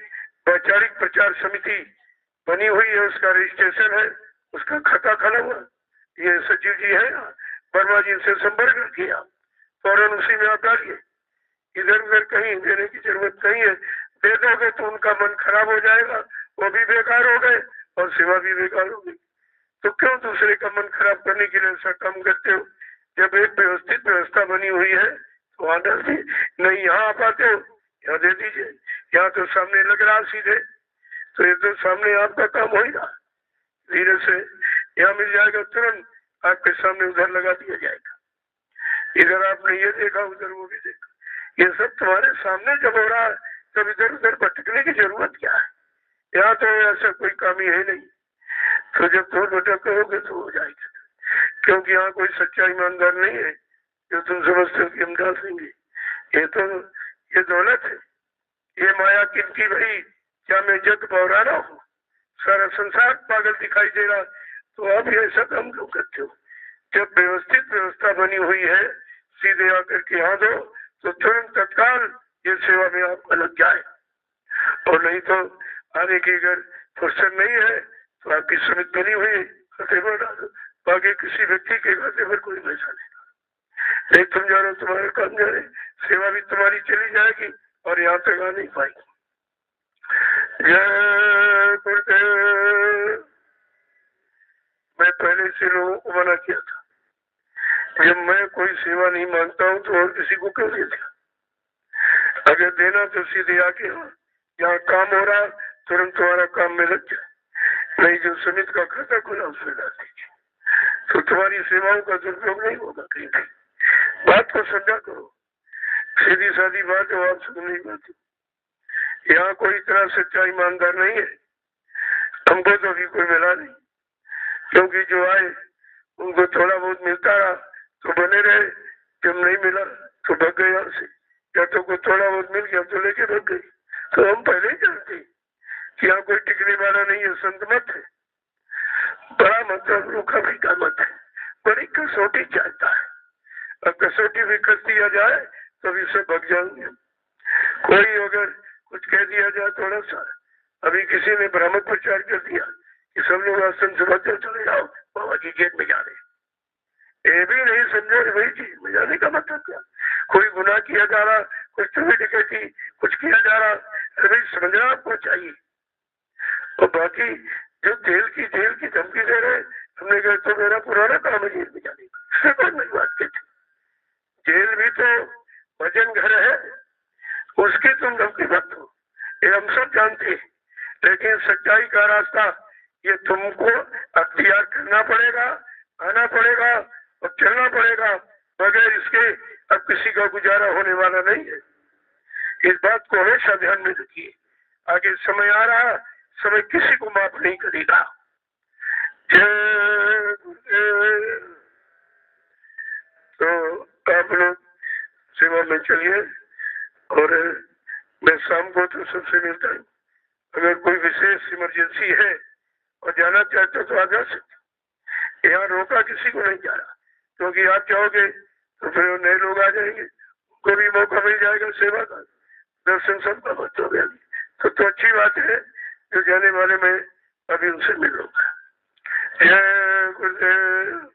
वैचारिक प्रचार समिति बनी हुई है, उसका रजिस्ट्रेशन है, उसका खाता खुला हुआ। ये सचिव जी है, वर्मा जी से संपर्क रखिए, आप फौरन उसी में आप डालिए। इधर उधर कहीं देने की जरूरत नहीं है। दे दोगे तो उनका मन खराब हो जाएगा, वो भी बेकार हो गए और सेवा भी बेकार हो गई। तो क्यों दूसरे का मन खराब करने के लिए ऐसा काम करते हो? जब एक व्यवस्थित व्यवस्था बनी हुई है तो वहां डाल दी। नहीं यहाँ आ पाते हो, यहाँ दे दीजिए। यहाँ तो सामने लग रहा सीधे, तो ये तो सामने आपका काम होगा। धीरे से यहाँ मिल जाएगा, तुरंत आपके सामने उधर लगा दिया जाएगा। इधर आपने ये देखा, उधर वो भी देखा। ये सब तुम्हारे सामने जब हो रहा है, तब इधर उधर भटकने की जरूरत क्या है? यहाँ तो ऐसा कोई काम ही है नहीं। तो जब दूर भटक करोगे तो हो जाएगा, क्योंकि यहाँ कोई सच्चा ईमानदार नहीं है जो तुम समझते हो कि हम डाल देंगे। ये दौलत है, ये माया किनकी भाई? क्या मैं जग बौरा रहा हूँ? सारा संसार पागल दिखाई दे रहा, तो आप ऐसा काम क्यों करते हो? जब व्यवस्थित व्यवस्था बनी हुई है, सीधे आकर के यहाँ दो तो तुरंत तत्काल ये सेवा में आपका लग जाए। और नहीं तो आने की अगर फुर्सत नहीं है तो आपकी समिति बनी हुई खाते पर डालो, बाकी किसी व्यक्ति के खाते पर कोई पैसा नहीं डालो। नहीं तुम जा रहे हो, तुम्हारा काम जा रहे, सेवा भी तुम्हारी चली जाएगी और यहाँ तक आ नहीं पाएगी। जय गुरुदेव। मैं पहले से लोगों को मना किया था, जब मैं कोई सेवा नहीं मांगता हूँ तो और किसी को क्यों देता? अगर देना तो सीधे आके यहाँ काम हो रहा तुरंत तुम्हारा काम में लग जाए, नहीं जो समिति का खाता खुला उसमें डाल दीजिए, तो तुम्हारी सेवाओं का दुरुपयोग नहीं होगा कहीं कहीं। बात को समझा करो, सीधी सादी बात है, आप सुन नहीं पाती। यहाँ कोई इतना सच्चा ईमानदार नहीं है, हमको तो अभी कोई मिला नहीं, क्योंकि जो आए उनको थोड़ा बहुत मिलता रहा तो बने रहे, जब नहीं मिला तो भाग गए यहाँ से, या तो कोई थोड़ा बहुत मिल गया तो लेके भाग गई। तो हम पहले ही जानते कि यहाँ कोई टिकने वाला नहीं है, संत मत है, बड़ा मतलब रूखा फीका मत है, बड़ी कसौटी चाहता है। अब कसौटी भी कस दिया जाए तभी सब भाग जाएंगे। कोई अगर कुछ कह दिया जाए थोड़ा सा, अभी किसी ने भ्रामक प्रचार कर दिया कि सब लोग आसन से बचकर चले जाओ, बाबा जी जेल में जा रहे, ये भी नहीं समझो भाई जी में जाने का मतलब क्या? कोई गुनाह किया जा रहा, कुछ चोरी डकैती कुछ किया जा रहा, अरे समझना आपको चाहिए। और बाकी जो जेल की धमकी दे रहे, हमने कहा तो मेरा पुराना काम है जेल में जाने का, कौन मेरी बात कहते? जेल भी तो भजन घर है, उसकी तुम धमकी मत दो, ये हम सब जानते हैं। लेकिन सच्चाई का रास्ता ये तुमको अख्तियार करना पड़ेगा, आना पड़ेगा और चलना पड़ेगा, बगैर इसके अब किसी का गुजारा होने वाला नहीं है। इस बात को हमेशा ध्यान में रखिए। आगे समय आ रहा, समय किसी को माफ नहीं करेगा। तो आप लोग सेवा में चलिए, और मैं शाम को तो सबसे मिलता हूँ। अगर कोई विशेष इमरजेंसी है और जाना चाहते तो आ जा सकते, यहाँ रोका किसी को नहीं जा रहा, क्योंकि आप जाओगे तो फिर नए लोग आ जाएंगे, उनको भी मौका मिल जाएगा सेवा का, दर्शन सबका मत हो गया। तो अच्छी बात है, जो जाने वाले मैं अभी उनसे मिल लूंगा। जय गुरुदेव।